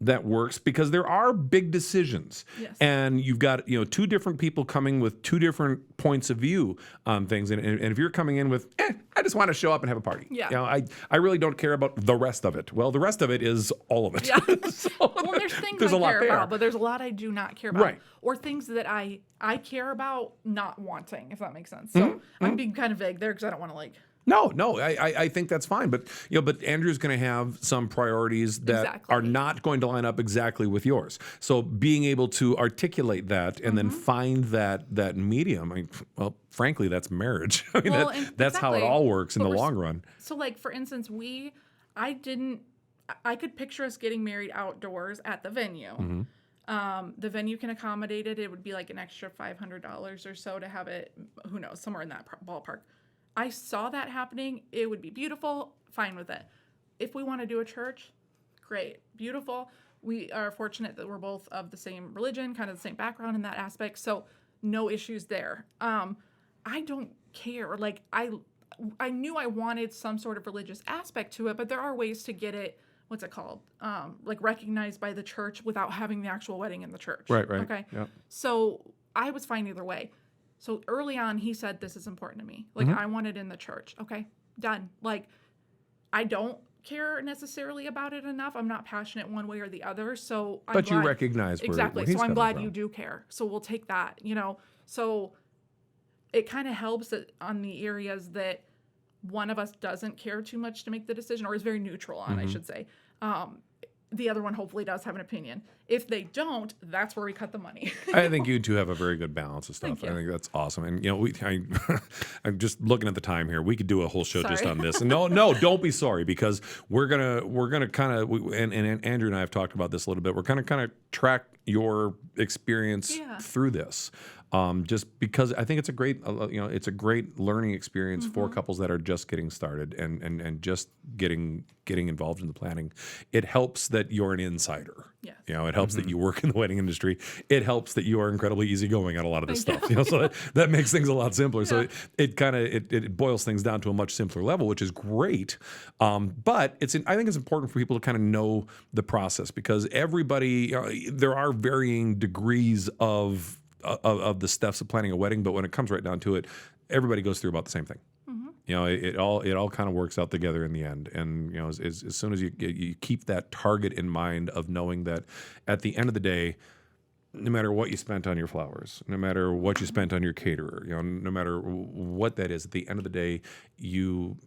that works because there are big decisions, and you've got two different people coming with two different points of view on things, and if you're coming in with, I just want to show up and have a party. I really don't care about the rest of it. Well, the rest of it is all of it. So, well, there's things I care about, but there's a lot I do not care about, or things that I care about not wanting, if that makes sense. So I'm being kind of vague there because I don't want to like. No, I think that's fine, but but Andrew's going to have some priorities that are not going to line up exactly with yours. So being able to articulate that and then find that medium, I mean, well, frankly, that's marriage. I mean, that's how it all works in the long run. So, like for instance, I could picture us getting married outdoors at the venue. The venue can accommodate it. It would be like an extra $500 or so to have it, who knows, somewhere in that ballpark. I saw that happening. It would be beautiful. Fine with it. If we want to do a church, great. Beautiful. We are fortunate that we're both of the same religion, kind of the same background in that aspect. So no issues there. I don't care. Like I knew I wanted some sort of religious aspect to it, but there are ways to get it, what's it called? Like recognized by the church without having the actual wedding in the church. Right. Okay. Yep. So I was fine either way. So early on, he said, this is important to me. Like, I want it in the church. Okay, done. Like, I don't care necessarily about it enough. I'm not passionate one way or the other. So I'm glad, you recognize where he's so I'm glad from. you do care. So we'll take that, So it kind of helps that on the areas that one of us doesn't care too much to make the decision or is very neutral on, I should say. The other one hopefully does have an opinion. If they don't, that's where we cut the money. I think you two have a very good balance of stuff. I think that's awesome. And I'm just looking at the time here. We could do a whole show just on this. And no, don't be sorry because we're gonna kind of and Andrew and I have talked about this a little bit. We're kind of track your experience through this. Just because I think it's a great, it's a great learning experience for couples that are just getting started and just getting involved in the planning. It helps that you're an insider. Yes. It helps that you work in the wedding industry. It helps that you are incredibly easygoing on a lot of this stuff. So that makes things a lot simpler. So it kind of it boils things down to a much simpler level, which is great. But I think it's important for people to kind of know the process because everybody, there are varying degrees of the steps of planning a wedding, but when it comes right down to it, everybody goes through about the same thing. It all kind of works out together in the end. And as soon as you keep that target in mind of knowing that at the end of the day, no matter what you spent on your flowers, no matter what you spent on your caterer, no matter what that is, at the end of the day, you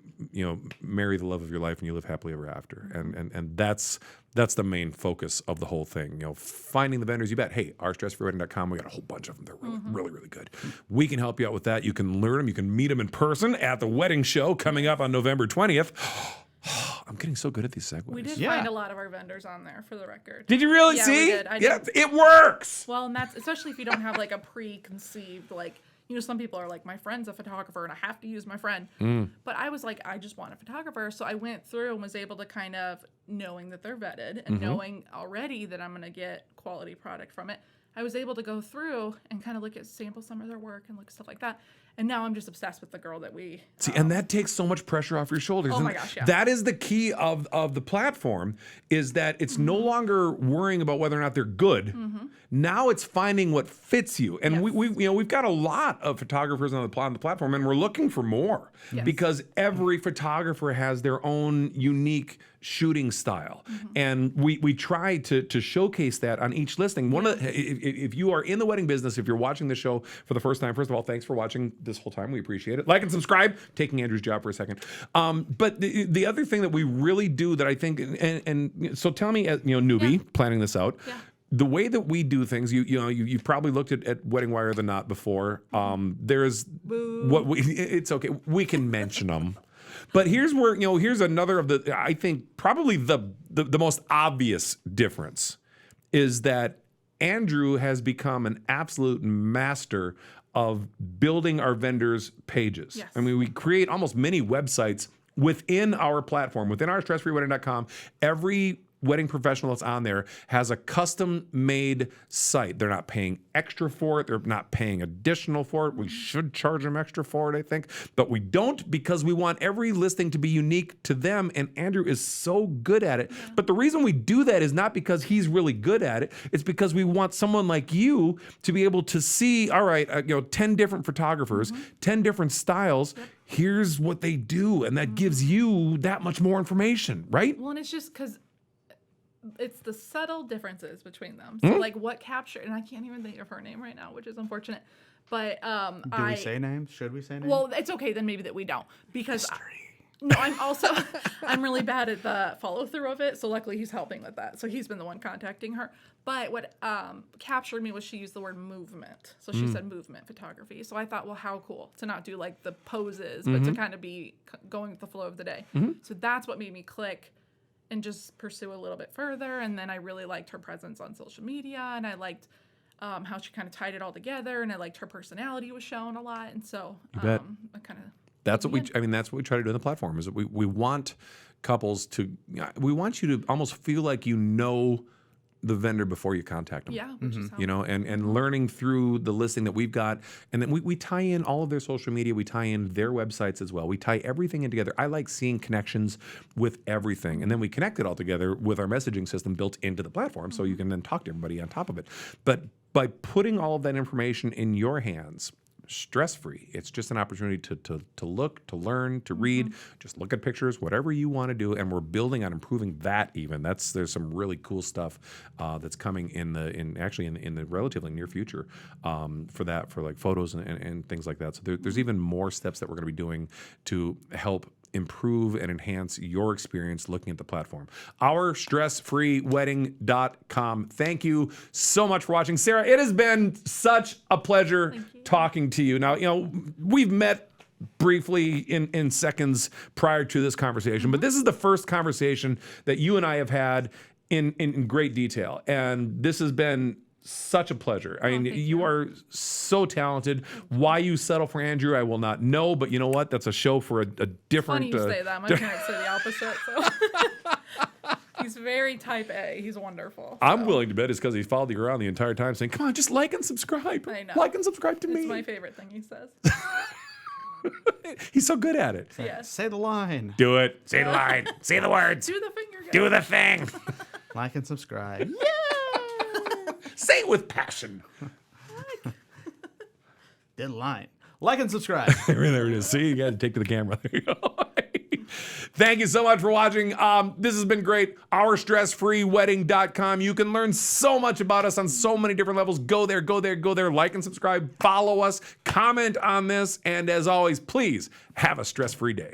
marry the love of your life and you live happily ever after. And that's the main focus of the whole thing. Finding the vendors, you bet. Hey, ourstressfreewedding.com, we got a whole bunch of them. They're really, really good. We can help you out with that. You can learn them. You can meet them in person at the wedding show coming up on November 20th. I'm getting so good at these segues. We did find a lot of our vendors on there, for the record. Did you really see? We did. Yeah, it works. Well, and that's especially if you don't have like a preconceived some people are like, my friend's a photographer and I have to use my friend. But I was like, I just want a photographer. So I went through and was able to kind of, knowing that they're vetted and knowing already that I'm going to get quality product from it, I was able to go through and kind of sample some of their work and look stuff like that. And now I'm just obsessed with the girl that we see, and that takes so much pressure off your shoulders. Oh my gosh, yeah. That is the key of the platform, is that it's no longer worrying about whether or not they're good. Now it's finding what fits you. And we've got a lot of photographers on the platform, and we're looking for more because every photographer has their own unique shooting style, and we try to showcase that on each listing. If you are in the wedding business, if you're watching the show for the first time, first of all, thanks for watching this whole time. We appreciate it. Like and subscribe. Taking Andrew's job for a second. But the other thing that we really do that I think, and so tell me, newbie planning this out. Yeah. The way that we do things, you've probably looked at Wedding Wire the Knot before. There's it's okay. We can mention them. But here's where, here's another of the, I think probably the most obvious difference is that Andrew has become an absolute master of building our vendors' pages. Yes. I mean, we create almost mini websites within our platform, within our stressfreewedding.com. Every wedding professional that's on there has a custom-made site. They're not paying extra for it. They're not paying additional for it. We should charge them extra for it, I think. But we don't, because we want every listing to be unique to them, and Andrew is so good at it. But the reason we do that is not because he's really good at it. It's because we want someone like you to be able to see, all right, 10 different photographers, 10 different styles. Here's what they do, and that gives you that much more information, right? Well, and it's just because it's the subtle differences between them. So like what captured, and I can't even think of her name right now, which is unfortunate. But do we say names? Should we say names? Well, it's okay then maybe that we don't, because no, I'm really bad at the follow through of it. So luckily he's helping with that. So he's been the one contacting her. But what captured me was she used the word movement. So she said movement photography. So I thought, well, how cool to not do like the poses, but to kind of be going with the flow of the day. So that's what made me click and just pursue a little bit further. And then I really liked her presence on social media, and I liked how she kind of tied it all together, and I liked her personality was shown a lot. And so I kind of... That's what that's what we try to do on the platform, is that we want couples to, we want you to almost feel like you know the vendor before you contact them. Yeah, which is how and learning through the listing that we've got. And then we tie in all of their social media. We tie in their websites as well. We tie everything in together. I like seeing connections with everything. And then we connect it all together with our messaging system built into the platform, so you can then talk to everybody on top of it. But by putting all of that information in your hands, stress-free, it's just an opportunity to look, to learn, to read, just look at pictures, whatever you want to do, and we're building on improving that even. There's some really cool stuff that's coming in the relatively near future for like photos and things like that. So there's even more steps that we're going to be doing to help improve and enhance your experience looking at the platform. OurStressFreeWedding.com. Thank you so much for watching. Sarah, it has been such a pleasure talking to you. Now, we've met briefly in seconds prior to this conversation, but this is the first conversation that you and I have had in great detail. And this has been such a pleasure. I mean, you are so talented. Why you settle for Andrew, I will not know, but you know what? That's a show for a different... Funny you say that. My parents say the opposite, so... He's very type A. He's wonderful. So. I'm willing to bet it's because he followed you around the entire time saying, come on, just like and subscribe. I know. Like and subscribe to me. It's my favorite thing he says. He's so good at it. Yes. Say the line. Do it. Say the line. Say the words. Do the finger guys. Do the thing. Like and subscribe. Say it with passion. Did the line. Like and subscribe. There it is. See, you got to take to the camera. There you go. Thank you so much for watching. This has been great. OurStressFreeWedding.com. You can learn so much about us on so many different levels. Go there, go there, go there. Like and subscribe. Follow us. Comment on this. And as always, please have a stress-free day.